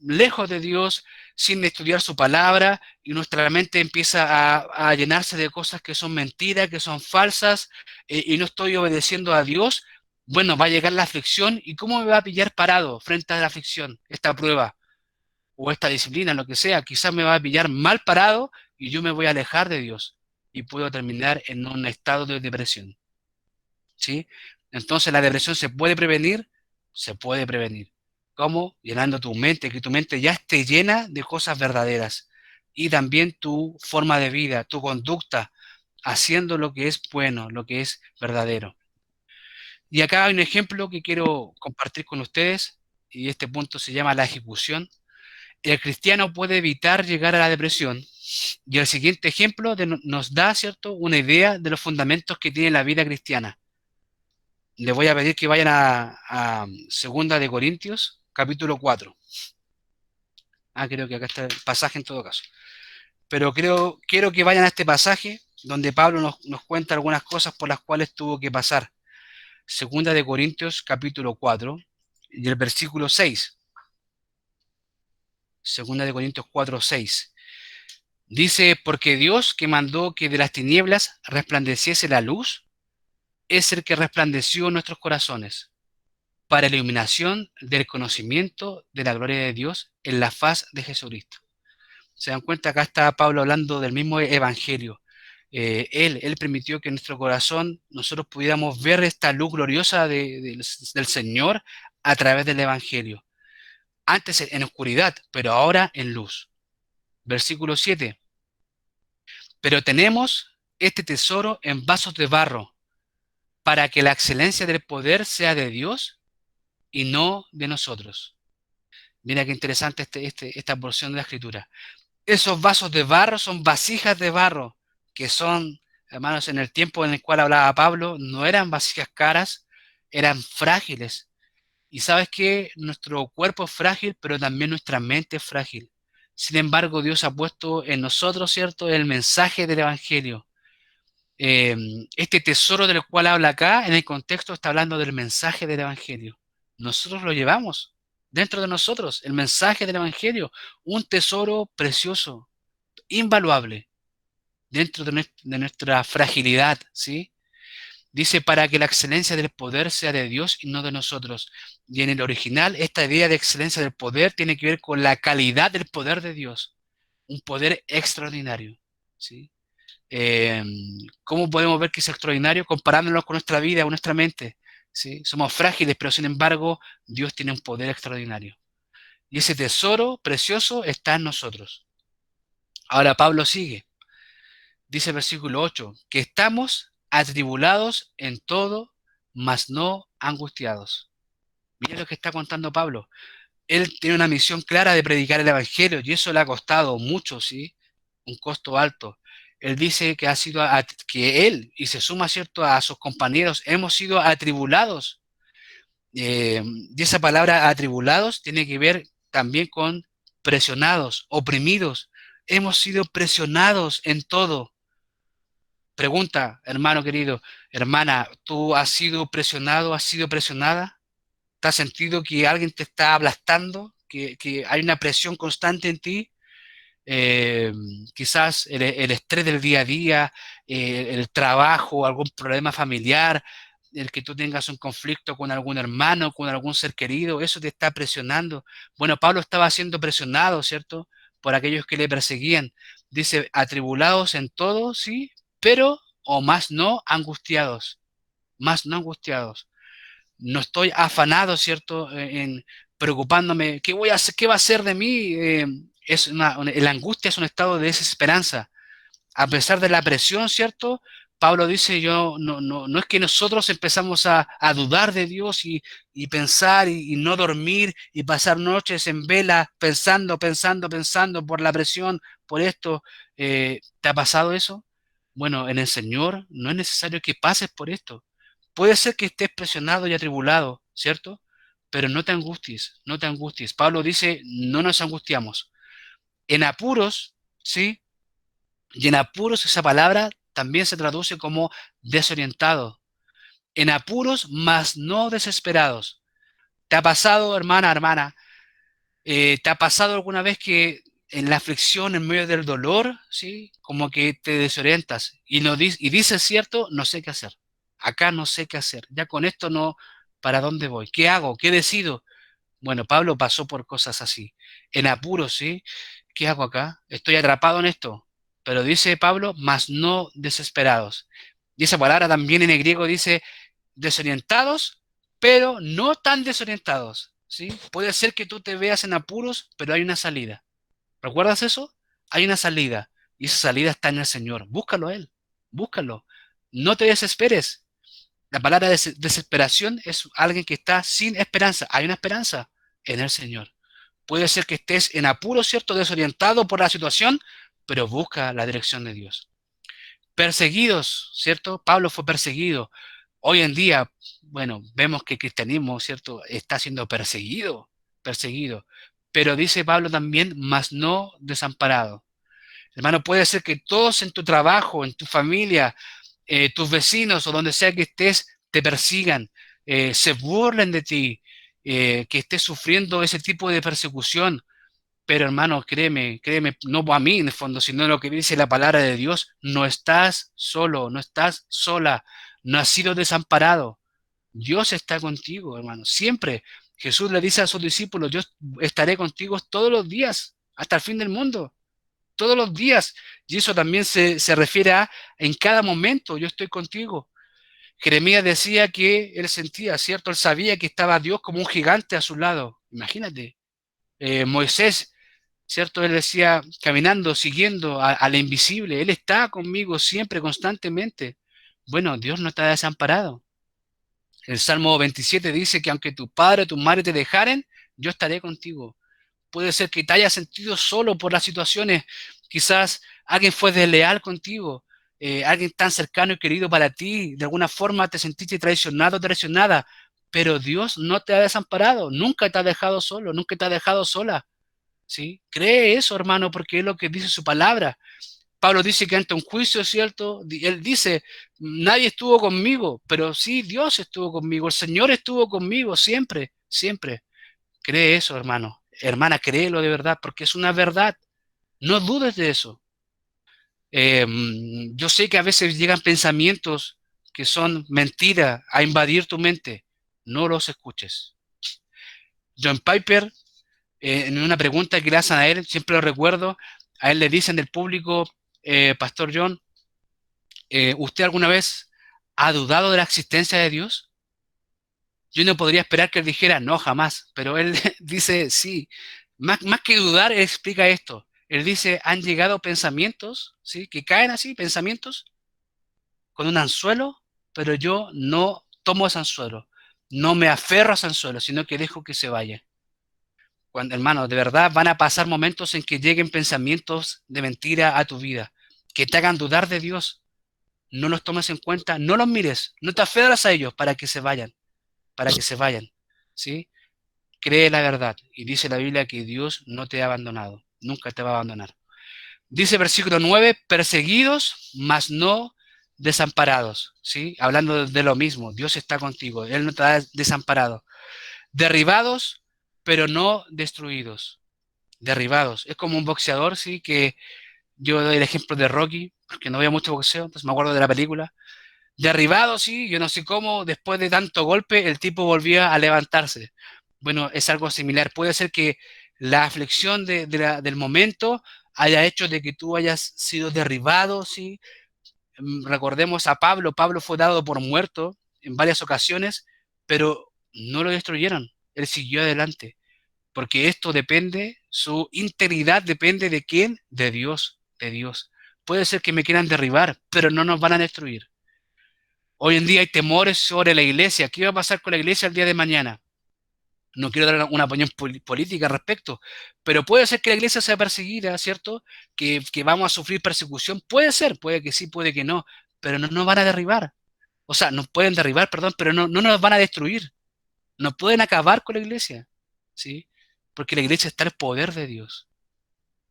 lejos de Dios, sin estudiar su palabra, y nuestra mente empieza a llenarse de cosas que son mentiras, que son falsas, y no estoy obedeciendo a Dios. Bueno, va a llegar la aflicción, ¿y cómo me va a pillar parado frente a la aflicción, esta prueba? O esta disciplina, lo que sea, quizás me va a pillar mal parado y yo me voy a alejar de Dios y puedo terminar en un estado de depresión, ¿sí? Entonces la depresión se puede prevenir. ¿Cómo? Llenando tu mente, que tu mente ya esté llena de cosas verdaderas y también tu forma de vida, tu conducta, haciendo lo que es bueno, lo que es verdadero. Y acá hay un ejemplo que quiero compartir con ustedes y este punto se llama la ejecución. El cristiano puede evitar llegar a la depresión. Y el siguiente ejemplo nos da, ¿cierto?, una idea de los fundamentos que tiene la vida cristiana. Les voy a pedir que vayan a Segunda de Corintios, capítulo 4. Creo que acá está el pasaje en todo caso. Pero quiero que vayan a este pasaje donde Pablo nos cuenta algunas cosas por las cuales tuvo que pasar. Segunda de Corintios capítulo 4 y el versículo 6. Segunda de Corintios 4, 6. Dice, porque Dios que mandó que de las tinieblas resplandeciese la luz, es el que resplandeció en nuestros corazones, para la iluminación del conocimiento de la gloria de Dios en la faz de Jesucristo. Se dan cuenta, acá está Pablo hablando del mismo evangelio. Él permitió que en nuestro corazón nosotros pudiéramos ver esta luz gloriosa del Señor a través del evangelio. Antes en oscuridad, pero ahora en luz. Versículo 7. Pero tenemos este tesoro en vasos de barro, para que la excelencia del poder sea de Dios y no de nosotros. Mira qué interesante esta porción de la escritura. Esos vasos de barro son vasijas de barro, que son, hermanos, en el tiempo en el cual hablaba Pablo, no eran vasijas caras, eran frágiles. Y sabes que nuestro cuerpo es frágil, pero también nuestra mente es frágil. Sin embargo, Dios ha puesto en nosotros, ¿cierto?, el mensaje del Evangelio. Eh, este tesoro del cual habla acá, en el contexto está hablando del mensaje del Evangelio. Nosotros lo llevamos dentro de nosotros, el mensaje del Evangelio, un tesoro precioso, invaluable, dentro de nuestra fragilidad, ¿sí? Dice, para que la excelencia del poder sea de Dios y no de nosotros. Y en el original, esta idea de excelencia del poder tiene que ver con la calidad del poder de Dios, un poder extraordinario, ¿sí? Eh, ¿Cómo podemos ver que es extraordinario? Comparándonos con nuestra vida o nuestra mente, ¿sí? Somos frágiles, pero sin embargo, Dios tiene un poder extraordinario. Y ese tesoro precioso está en nosotros. Ahora Pablo sigue. Dice el versículo 8, que estamos atribulados en todo, mas no angustiados. Mira lo que está contando Pablo. Él tiene una misión clara de predicar el Evangelio y eso le ha costado mucho, ¿sí? Un costo alto. Él dice que ha sido que él, y se suma, ¿cierto?, a sus compañeros, hemos sido atribulados. Y esa palabra atribulados tiene que ver también con presionados, oprimidos. Hemos sido presionados en todo. Pregunta, hermano querido, hermana, ¿tú has sido presionado, has sido presionada? ¿Te has sentido que alguien te está aplastando, que hay una presión constante en ti? Eh, Quizás el estrés del día a día, el trabajo, algún problema familiar, el que tú tengas un conflicto con algún hermano, con algún ser querido, eso te está presionando. Bueno, Pablo estaba siendo presionado, ¿cierto? Por aquellos que le perseguían. Dice, atribulados en todo, sí, pero o más no angustiados, más no angustiados. No estoy afanado, ¿cierto? En preocupándome, ¿qué voy a hacer? ¿Qué va a ser de mí? La angustia es un estado de desesperanza. A pesar de la presión, ¿cierto? Pablo dice, yo no es que nosotros empezamos a dudar de Dios y pensar y no dormir y pasar noches en vela pensando por la presión, por esto. ¿Te ha pasado eso? Bueno, en el Señor no es necesario que pases por esto. Puede ser que estés presionado y atribulado, ¿cierto? Pero no te angusties, no te angusties. Pablo dice, no nos angustiamos. En apuros, ¿sí? Y en apuros esa palabra también se traduce como desorientado. En apuros, mas no desesperados. ¿Te ha pasado, hermana? ¿Te ha pasado alguna vez que en la aflicción, en medio del dolor, ¿sí? Como que te desorientas y, no y dices, cierto, no sé qué hacer. Acá no sé qué hacer. Ya con esto no, ¿para dónde voy? ¿Qué hago? ¿Qué decido? Bueno, Pablo pasó por cosas así. En apuros, ¿sí? ¿Qué hago acá? Estoy atrapado en esto. Pero dice Pablo, mas no desesperados. Y esa palabra también en el griego dice desorientados, pero no tan desorientados, ¿sí? Puede ser que tú te veas en apuros, pero hay una salida. ¿Recuerdas eso? Hay una salida. Y esa salida está en el Señor. Búscalo a Él. Búscalo. No te desesperes. La palabra desesperación es alguien que está sin esperanza. Hay una esperanza en el Señor. Puede ser que estés en apuro, ¿cierto? Desorientado por la situación, pero busca la dirección de Dios. Perseguidos, ¿cierto? Pablo fue perseguido. Hoy en día, bueno, vemos que el cristianismo, ¿cierto? Está siendo perseguido, perseguido. Pero dice Pablo también, mas no desamparado. Hermano, puede ser que todos en tu trabajo, en tu familia, tus vecinos o donde sea que estés, te persigan, se burlen de ti, que estés sufriendo ese tipo de persecución. Pero hermano, créeme, créeme, no a mí en el fondo, sino lo que dice la palabra de Dios, no estás solo, no estás sola, no has sido desamparado. Dios está contigo, hermano, siempre. Jesús le dice a sus discípulos, yo estaré contigo todos los días, hasta el fin del mundo, todos los días. Y eso también se refiere a en cada momento, yo estoy contigo. Jeremías decía que él sentía, ¿cierto? Él sabía que estaba Dios como un gigante a su lado. Imagínate. Moisés, ¿cierto? Él decía, caminando, siguiendo al invisible, Él está conmigo siempre, constantemente. Bueno, Dios no está desamparado. El Salmo 27 dice que aunque tu padre o tu madre te dejaren, yo estaré contigo. Puede ser que te hayas sentido solo por las situaciones, quizás alguien fue desleal contigo, alguien tan cercano y querido para ti, de alguna forma te sentiste traicionado, traicionada, pero Dios no te ha desamparado, nunca te ha dejado solo, nunca te ha dejado sola. ¿Sí? Cree eso, hermano, porque es lo que dice su palabra. Pablo dice que ante un juicio, ¿cierto? Él dice, nadie estuvo conmigo, pero sí, Dios estuvo conmigo, el Señor estuvo conmigo siempre, siempre. Cree eso, hermano. Hermana, créelo de verdad, porque es una verdad. No dudes de eso. Yo sé que a veces llegan pensamientos que son mentiras a invadir tu mente. No los escuches. John Piper, en una pregunta que le hacen a él, siempre lo recuerdo, a él le dicen del público, Pastor John, ¿usted alguna vez ha dudado de la existencia de Dios? Yo no podría esperar que él dijera, no, jamás, pero él dice, sí, más que dudar, él explica esto. Él dice, han llegado pensamientos, ¿sí? Que caen así, pensamientos, con un anzuelo, pero yo no tomo ese anzuelo, no me aferro a ese anzuelo, sino que dejo que se vaya. Cuando, hermano, de verdad van a pasar momentos en que lleguen pensamientos de mentira a tu vida, que te hagan dudar de Dios. No los tomes en cuenta, no los mires, no te aferras a ellos para que se vayan, para que se vayan. ¿Sí? Cree la verdad. Y dice la Biblia que Dios no te ha abandonado, nunca te va a abandonar. Dice versículo 9, perseguidos, mas no desamparados. ¿Sí? Hablando de lo mismo, Dios está contigo, Él no te ha desamparado. Derribados, pero no destruidos. Derribados. Es como un boxeador, ¿sí? Que yo doy el ejemplo de Rocky, porque no veo mucho boxeo, entonces me acuerdo de la película. Derribado, sí, yo no sé cómo, después de tanto golpe, el tipo volvía a levantarse. Bueno, es algo similar. Puede ser que la aflicción del momento haya hecho de que tú hayas sido derribado, sí. Recordemos a Pablo, Pablo fue dado por muerto en varias ocasiones, pero no lo destruyeron, él siguió adelante, porque esto depende, su integridad depende de quién, de Dios, de Dios. Puede ser que me quieran derribar, pero no nos van a destruir. Hoy en día hay temores sobre la iglesia. ¿Qué va a pasar con la iglesia el día de mañana? No quiero dar una opinión política al respecto, pero puede ser que la iglesia sea perseguida, ¿cierto? Que vamos a sufrir persecución. Puede ser, puede que sí, puede que no, pero no nos van a derribar. O sea, nos pueden derribar, perdón, pero no nos van a destruir. No pueden acabar con la iglesia, ¿sí? Porque la iglesia está en el poder de Dios.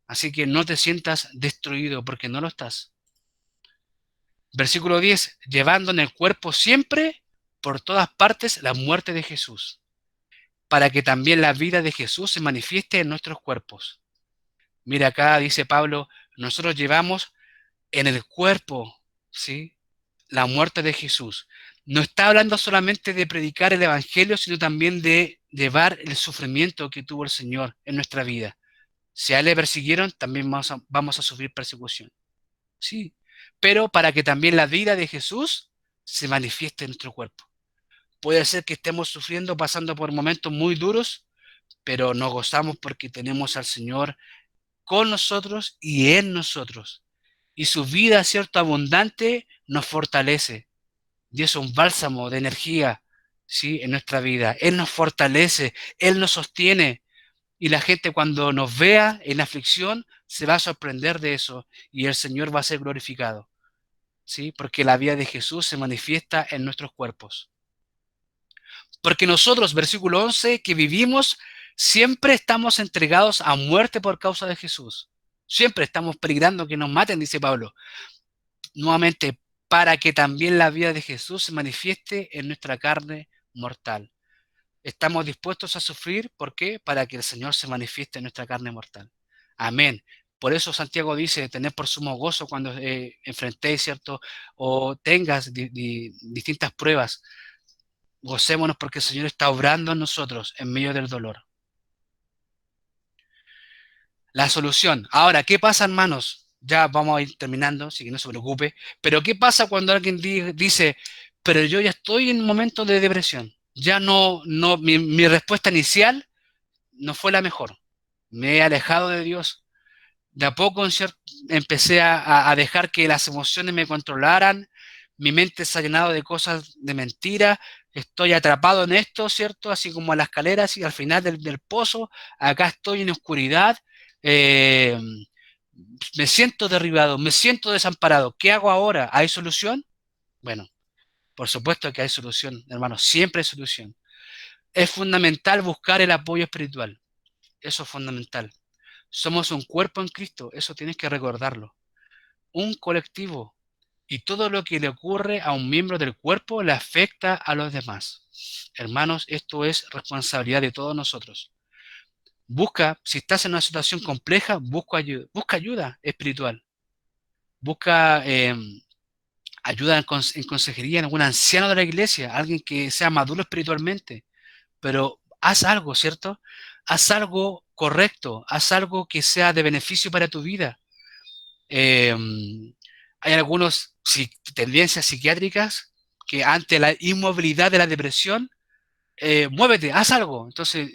Así que no te sientas destruido porque no lo estás. Versículo 10, llevando en el cuerpo siempre, por todas partes, la muerte de Jesús, para que también la vida de Jesús se manifieste en nuestros cuerpos. Mira acá, dice Pablo, nosotros llevamos en el cuerpo, ¿sí? La muerte de Jesús. No está hablando solamente de predicar el Evangelio, sino también de llevar el sufrimiento que tuvo el Señor en nuestra vida. Si a él le persiguieron, también vamos a sufrir persecución. Sí, pero para que también la vida de Jesús se manifieste en nuestro cuerpo. Puede ser que estemos sufriendo, pasando por momentos muy duros, pero nos gozamos porque tenemos al Señor con nosotros y en nosotros. Y su vida, cierto, abundante, nos fortalece. Y es un bálsamo de energía, ¿sí? En nuestra vida. Él nos fortalece, Él nos sostiene. Y la gente cuando nos vea en la aflicción se va a sorprender de eso y el Señor va a ser glorificado. ¿Sí? Porque la vida de Jesús se manifiesta en nuestros cuerpos. Porque nosotros, versículo 11, que vivimos, siempre estamos entregados a muerte por causa de Jesús. Siempre estamos peligrando que nos maten, dice Pablo. Nuevamente, para que también la vida de Jesús se manifieste en nuestra carne mortal. Estamos dispuestos a sufrir, ¿por qué? Para que el Señor se manifieste en nuestra carne mortal. Amén. Por eso Santiago dice, tener por sumo gozo cuando enfrentéis, ¿cierto? O tengas distintas pruebas. Gocémonos porque el Señor está obrando en nosotros en medio del dolor. La solución. Ahora, ¿qué pasa, hermanos? Ya vamos a ir terminando, así que no se preocupe. Pero ¿qué pasa cuando alguien dice, pero yo ya estoy en un momento de depresión? Ya mi respuesta inicial no fue la mejor. Me he alejado de Dios. De a poco empecé a dejar que las emociones me controlaran. Mi mente se ha llenado de cosas de mentira. Estoy atrapado en esto, ¿cierto? Así como a la escalera, así al final del pozo. Acá estoy en oscuridad. Eh, Me siento derribado, me siento desamparado. ¿Qué hago ahora? ¿Hay solución? Bueno, por supuesto que hay solución, hermano. Siempre hay solución. Es fundamental buscar el apoyo espiritual. Eso es fundamental. Somos un cuerpo en Cristo, eso tienes que recordarlo. Un colectivo. Y todo lo que le ocurre a un miembro del cuerpo le afecta a los demás. Hermanos, esto es responsabilidad de todos nosotros. Busca, si estás en una situación compleja, busca ayuda espiritual. Busca ayuda en consejería en algún anciano de la iglesia, alguien que sea maduro espiritualmente. Pero haz algo, ¿cierto? Haz algo correcto, haz algo que sea de beneficio para tu vida. Eh, Hay algunas tendencias psiquiátricas que ante la inmovilidad de la depresión, muévete, haz algo. Entonces,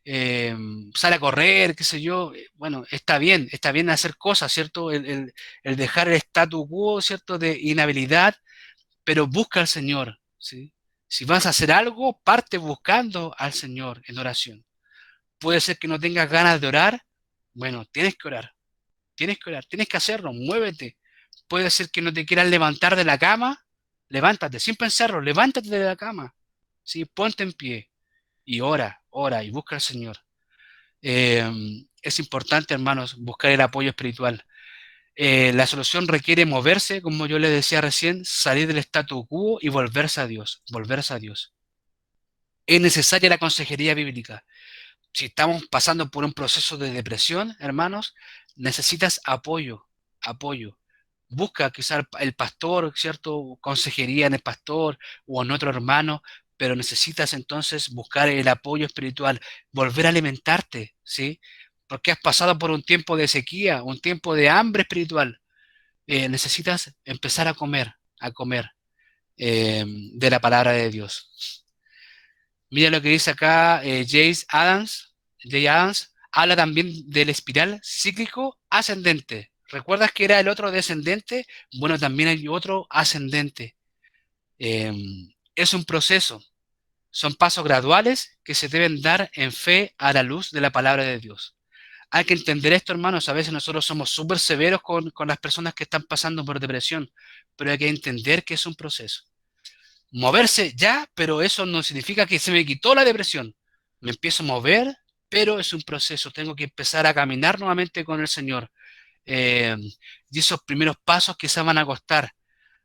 eh, sale a correr, qué sé yo. Bueno, está bien hacer cosas, ¿cierto? El dejar el statu quo, ¿cierto? De inhabilidad, pero busca al Señor, ¿sí? Si vas a hacer algo, parte buscando al Señor en oración. Puede ser que no tengas ganas de orar, bueno, tienes que orar. Tienes que orar, tienes que hacerlo, muévete. Puede ser que no te quieras levantar de la cama, levántate, sin pensarlo, levántate de la cama. ¿Sí? Ponte en pie y ora y busca al Señor. Es importante, hermanos, buscar el apoyo espiritual. La solución requiere moverse, como yo les decía recién, salir del statu quo y volverse a Dios, volverse a Dios. Es necesaria la consejería bíblica. Si estamos pasando por un proceso de depresión, hermanos, necesitas apoyo, apoyo. Busca quizá el pastor, ¿cierto? Consejería en el pastor o en otro hermano, pero necesitas entonces buscar el apoyo espiritual, volver a alimentarte, ¿sí? Porque has pasado por un tiempo de sequía, un tiempo de hambre espiritual. Necesitas empezar a comer de la palabra de Dios. Mira lo que dice acá Jay Adams, habla también del espiral cíclico ascendente. ¿Recuerdas que era el otro descendente? Bueno, también hay otro ascendente. Eh, es un proceso, son pasos graduales que se deben dar en fe a la luz de la palabra de Dios. Hay que entender esto, hermanos. A veces nosotros somos súper severos con las personas que están pasando por depresión, pero hay que entender que es un proceso. Moverse ya, pero eso no significa que se me quitó la depresión. Me empiezo a mover, pero es un proceso. Tengo que empezar a caminar nuevamente con el Señor. Eh, y esos primeros pasos quizás van a costar.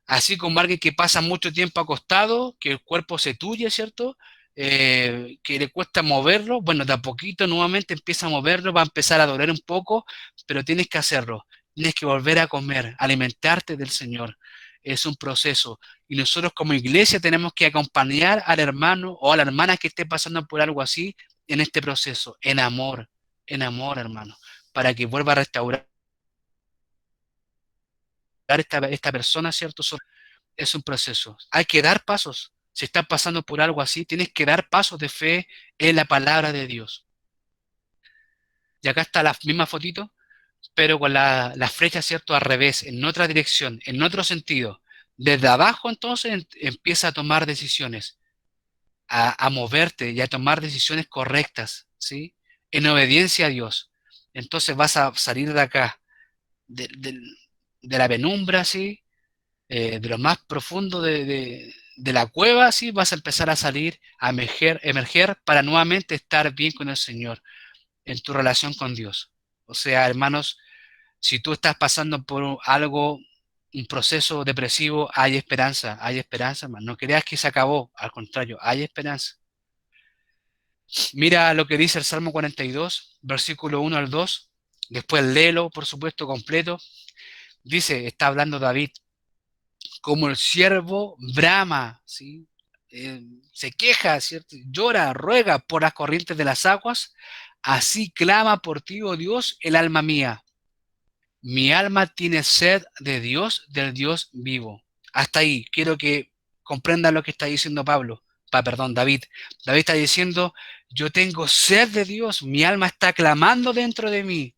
Así como alguien que pasa mucho tiempo acostado, que el cuerpo se tuye, ¿cierto? Que le cuesta moverlo, bueno, de a poquito nuevamente empieza a moverlo, va a empezar a doler un poco, pero tienes que hacerlo. Tienes que volver a comer, alimentarte del Señor. Es un proceso. Y nosotros como iglesia tenemos que acompañar al hermano o a la hermana que esté pasando por algo así en este proceso, en amor, hermano, para que vuelva a restaurar esta persona, ¿cierto? Es un proceso. Hay que dar pasos. Si estás pasando por algo así, tienes que dar pasos de fe en la palabra de Dios. Y acá está la misma fotito, pero con la flecha, ¿cierto? Al revés, en otra dirección, en otro sentido. Desde abajo, entonces, empieza a tomar decisiones, a moverte y a tomar decisiones correctas, ¿sí? En obediencia a Dios. Entonces vas a salir de acá, de, de- de la penumbra, ¿sí? De lo más profundo de la cueva, sí, vas a empezar a salir, a emerger para nuevamente estar bien con el Señor en tu relación con Dios. O sea, hermanos, si tú estás pasando por algo, un proceso depresivo, hay esperanza, hermano. No creas que se acabó, al contrario, hay esperanza. Mira lo que dice el Salmo 42, versículo 1 al 2. Después léelo, por supuesto, completo. Dice, está hablando David, como el siervo brama, ¿sí? Eh, Se queja, ¿cierto? Llora, ruega por las corrientes de las aguas, así clama por ti, oh Dios, el alma mía. Mi alma tiene sed de Dios, del Dios vivo. Hasta ahí, quiero que comprendan lo que está diciendo perdón, David. David está diciendo, yo tengo sed de Dios, mi alma está clamando dentro de mí.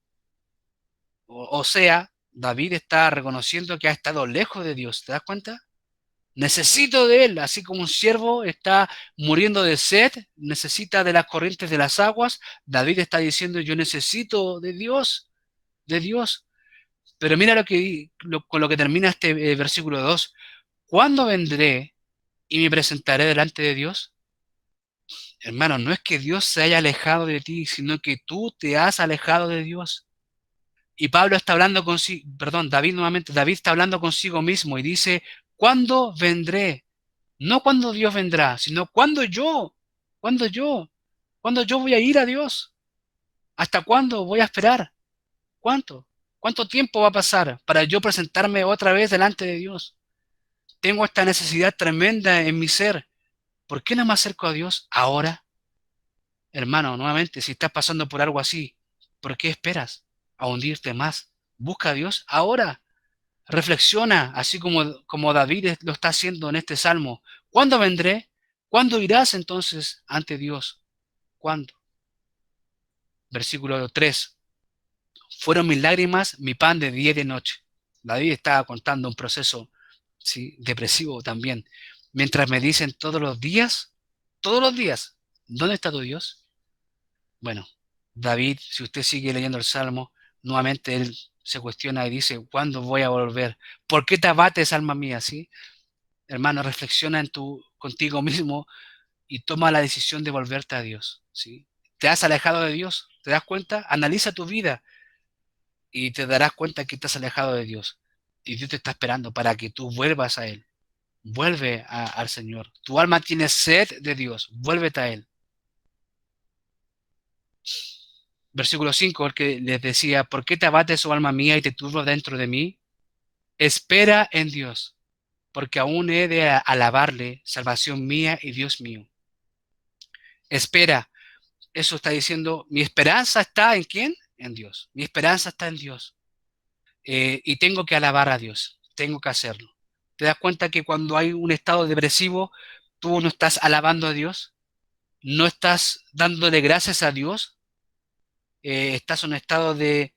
O sea, David está reconociendo que ha estado lejos de Dios, ¿te das cuenta? Necesito de Él, así como un siervo está muriendo de sed, necesita de las corrientes de las aguas. David está diciendo, yo necesito de Dios, de Dios. Pero mira con lo que termina este versículo 2. ¿Cuándo vendré y me presentaré delante de Dios? Hermano, no es que Dios se haya alejado de ti, sino que tú te has alejado de Dios. Y Pablo está hablando consigo, perdón, David nuevamente, David está hablando consigo mismo y dice, ¿cuándo vendré? No cuando Dios vendrá, sino cuando yo, cuando yo voy a ir a Dios. ¿Hasta cuándo voy a esperar? ¿Cuánto? ¿Cuánto tiempo va a pasar para yo presentarme otra vez delante de Dios? Tengo esta necesidad tremenda en mi ser. ¿Por qué no me acerco a Dios ahora? Hermano, nuevamente, si estás pasando por algo así, ¿por qué esperas a hundirte más? Busca a Dios ahora. Reflexiona, así como David lo está haciendo en este salmo. ¿Cuándo vendré? ¿Cuándo irás entonces ante Dios? ¿Cuándo? Versículo 3. Fueron mis lágrimas mi pan de día y de noche. David estaba contando un proceso, sí, depresivo también. Mientras me dicen todos los días, ¿dónde está tu Dios? Bueno, David, si usted sigue leyendo el Salmo, nuevamente él se cuestiona y dice, ¿cuándo voy a volver? ¿Por qué te abates, alma mía? ¿Sí? Hermano, reflexiona contigo mismo y toma la decisión de volverte a Dios. ¿Sí? ¿Te has alejado de Dios? ¿Te das cuenta? Analiza tu vida y te darás cuenta que estás alejado de Dios. Y Dios te está esperando para que tú vuelvas a Él. Vuelve al Señor. Tu alma tiene sed de Dios. Vuélvete a Él. Versículo 5, el que les decía, ¿por qué te abates, oh alma mía, y te turbo dentro de mí? Espera en Dios, porque aún he de alabarle, salvación mía y Dios mío. Espera, eso está diciendo, mi esperanza está ¿en quién? En Dios. Mi esperanza está en Dios. Y tengo que alabar a Dios, tengo que hacerlo. ¿Te das cuenta que cuando hay un estado depresivo, tú no estás alabando a Dios? ¿No estás dándole gracias a Dios? Estás en un estado de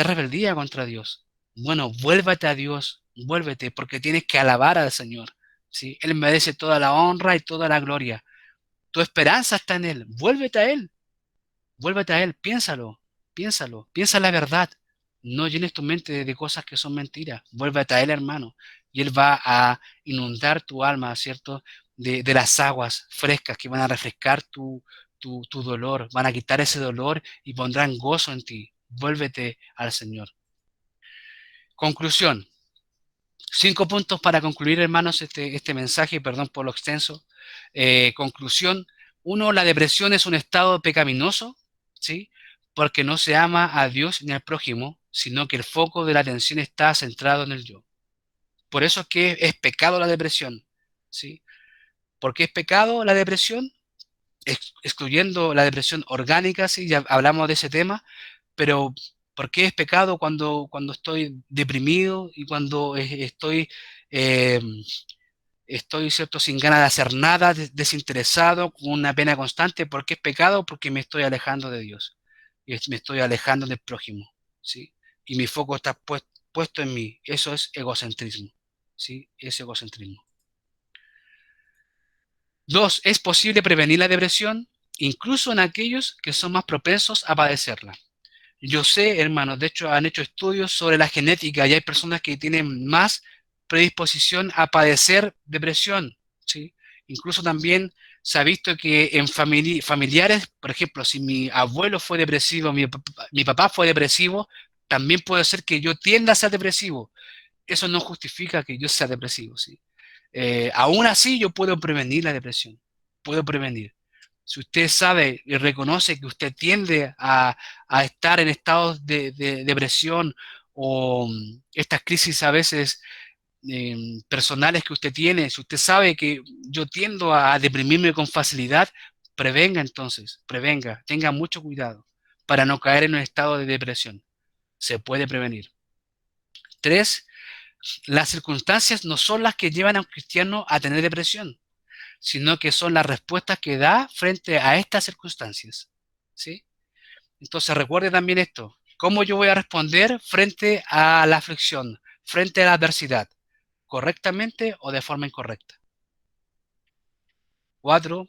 rebeldía contra Dios. Bueno, vuélvete a Dios, vuélvete, porque tienes que alabar al Señor. ¿Sí? Él merece toda la honra y toda la gloria. Tu esperanza está en Él. Vuélvete a Él, piénsalo, piénsalo, piensa la verdad. No llenes tu mente de cosas que son mentiras. Vuélvete a Él, hermano. Y Él va a inundar tu alma, ¿cierto? De las aguas frescas que van a refrescar tu dolor, van a quitar ese dolor y pondrán gozo en ti. Vuélvete al Señor. Conclusión. 5 puntos para concluir, hermanos, este mensaje, perdón por lo extenso. Conclusión. Uno, la depresión es un estado pecaminoso, ¿sí? Porque no se ama a Dios ni al prójimo, sino que el foco de la atención está centrado en el yo. Por eso es que es pecado la depresión, ¿sí? ¿Por qué es pecado la depresión? Excluyendo la depresión orgánica, sí, ya hablamos de ese tema, pero ¿por qué es pecado cuando estoy deprimido y cuando eh, estoy, cierto, sin ganas de hacer nada, desinteresado, con una pena constante? ¿Por qué es pecado? Porque me estoy alejando de Dios y me estoy alejando del prójimo, ¿sí? Y mi foco está puesto en mí. Eso es egocentrismo, ¿sí? Es egocentrismo. Dos, es posible prevenir la depresión, incluso en aquellos que son más propensos a padecerla. Yo sé, hermanos, de hecho han hecho estudios sobre la genética y hay personas que tienen más predisposición a padecer depresión, ¿sí? Incluso también se ha visto que en familiares, por ejemplo, si mi abuelo fue depresivo, mi papá fue depresivo, también puede ser que yo tienda a ser depresivo. eso no justifica que yo sea depresivo, ¿sí? Aún así, yo puedo prevenir la depresión, puedo prevenir. Si usted sabe y reconoce que usted tiende a estar en estados de depresión o estas crisis a veces personales que usted tiene, si usted sabe que yo tiendo a deprimirme con facilidad, prevenga entonces, prevenga, tenga mucho cuidado para no caer en un estado de depresión. Se puede prevenir. Tres, las circunstancias no son las que llevan a un cristiano a tener depresión, sino que son las respuestas que da frente a estas circunstancias. ¿Sí? Entonces recuerde también esto, cómo yo voy a responder frente a la aflicción, frente a la adversidad, correctamente o de forma incorrecta. Cuatro,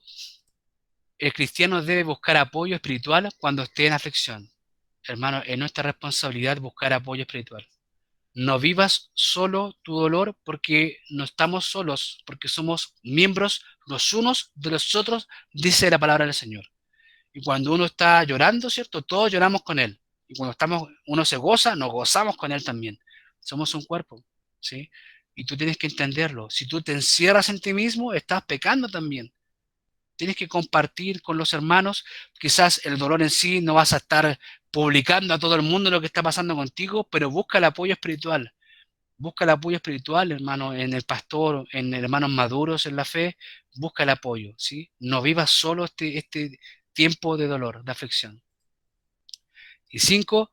el cristiano debe buscar apoyo espiritual cuando esté en aflicción. Hermano, es nuestra responsabilidad buscar apoyo espiritual. No vivas solo tu dolor porque no estamos solos, porque somos miembros los unos de los otros, dice la palabra del Señor. Y cuando uno está llorando, ¿cierto? Todos lloramos con él. Y cuando uno se goza, nos gozamos con él también. Somos un cuerpo, ¿sí? Y tú tienes que entenderlo. Si tú te encierras en ti mismo, estás pecando también. Tienes que compartir con los hermanos. Quizás el dolor en sí no vas a estar publicando a todo el mundo lo que está pasando contigo, pero busca el apoyo espiritual. Busca el apoyo espiritual, hermano, en el pastor, en hermanos maduros en la fe. Busca el apoyo, ¿sí? No vivas solo este tiempo de dolor, de aflicción. Y cinco,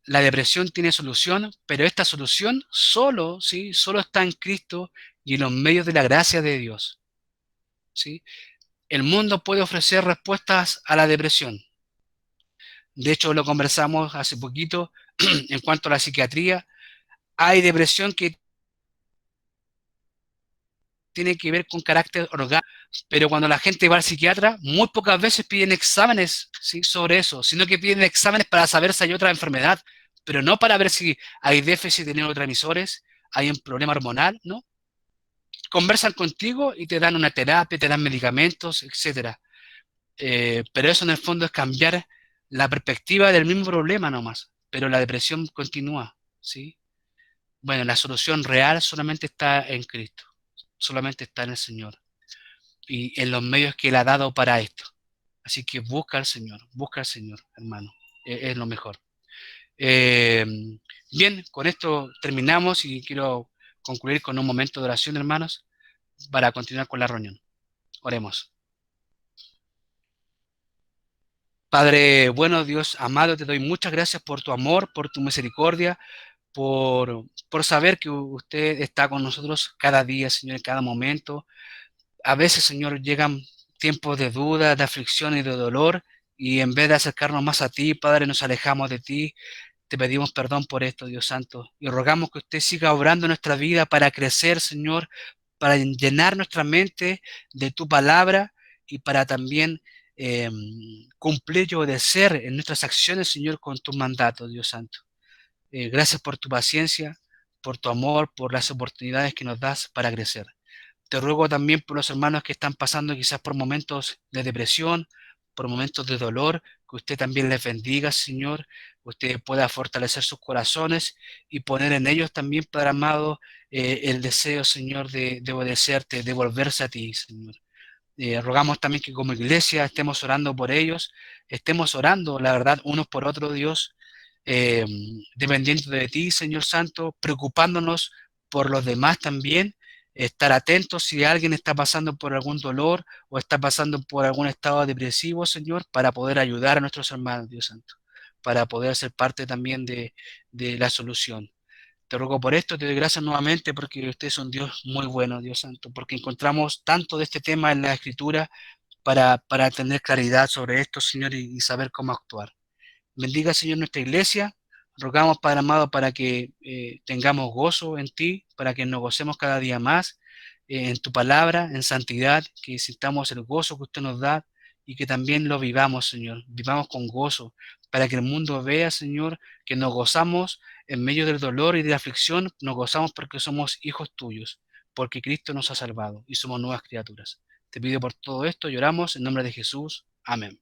la depresión tiene solución, pero esta solución solo, ¿sí? Solo está en Cristo y en los medios de la gracia de Dios, ¿sí? El mundo puede ofrecer respuestas a la depresión. De hecho, lo conversamos hace poquito en cuanto a la psiquiatría. Hay depresión que tiene que ver con carácter orgánico, pero cuando la gente va al psiquiatra, muy pocas veces piden exámenes, ¿sí? Sobre eso, sino que piden exámenes para saber si hay otra enfermedad, pero no para ver si hay déficit de neurotransmisores, hay un problema hormonal, ¿no? Conversan contigo y te dan una terapia, te dan medicamentos, etcétera. Pero eso en el fondo es cambiar la perspectiva del mismo problema nomás, pero la depresión continúa, ¿sí? Bueno, la solución real solamente está en Cristo, solamente está en el Señor y en los medios que Él ha dado para esto. Así que busca al Señor, hermano, es lo mejor. Eh, Bien, con esto terminamos y quiero concluir con un momento de oración, hermanos, para continuar con la reunión. Oremos. Padre, bueno, Dios amado, te doy muchas gracias por tu amor, por tu misericordia, por saber que usted está con nosotros cada día, Señor, en cada momento. A veces, Señor, llegan tiempos de duda, de aflicción y de dolor, y en vez de acercarnos más a ti, Padre, nos alejamos de ti. Te pedimos perdón por esto, Dios Santo, y rogamos que usted siga obrando en nuestra vida para crecer, Señor, para llenar nuestra mente de tu palabra y para también eh, cumplir y obedecer en nuestras acciones, Señor, con tus mandatos, Dios Santo. Gracias por tu paciencia, por tu amor, por las oportunidades que nos das para crecer. Te ruego también por los hermanos que están pasando quizás por momentos de depresión, por momentos de dolor, que usted también les bendiga, Señor, que usted pueda fortalecer sus corazones y poner en ellos también, Padre amado, el deseo, Señor, de obedecerte, de volverse a ti, Señor. Rogamos también que como iglesia estemos orando por ellos, estemos orando, la verdad, unos por otros, Dios, eh, dependiendo de ti, Señor Santo, preocupándonos por los demás también, estar atentos si alguien está pasando por algún dolor o está pasando por algún estado depresivo, Señor, para poder ayudar a nuestros hermanos, Dios Santo, para poder ser parte también de la solución. Te ruego por esto, te doy gracias nuevamente porque usted es un Dios muy bueno, Dios Santo, porque encontramos tanto de este tema en la Escritura para tener claridad sobre esto, Señor, y saber cómo actuar. Bendiga, Señor, nuestra iglesia. Rogamos, Padre amado, para que tengamos gozo en ti, para que nos gocemos cada día más en tu palabra, en santidad, que sintamos el gozo que usted nos da y que también lo vivamos, Señor. Vivamos con gozo, para que el mundo vea, Señor, que nos gozamos en medio del dolor y de la aflicción, nos gozamos porque somos hijos tuyos, porque Cristo nos ha salvado y somos nuevas criaturas. Te pido por todo esto, lloramos en nombre de Jesús. Amén.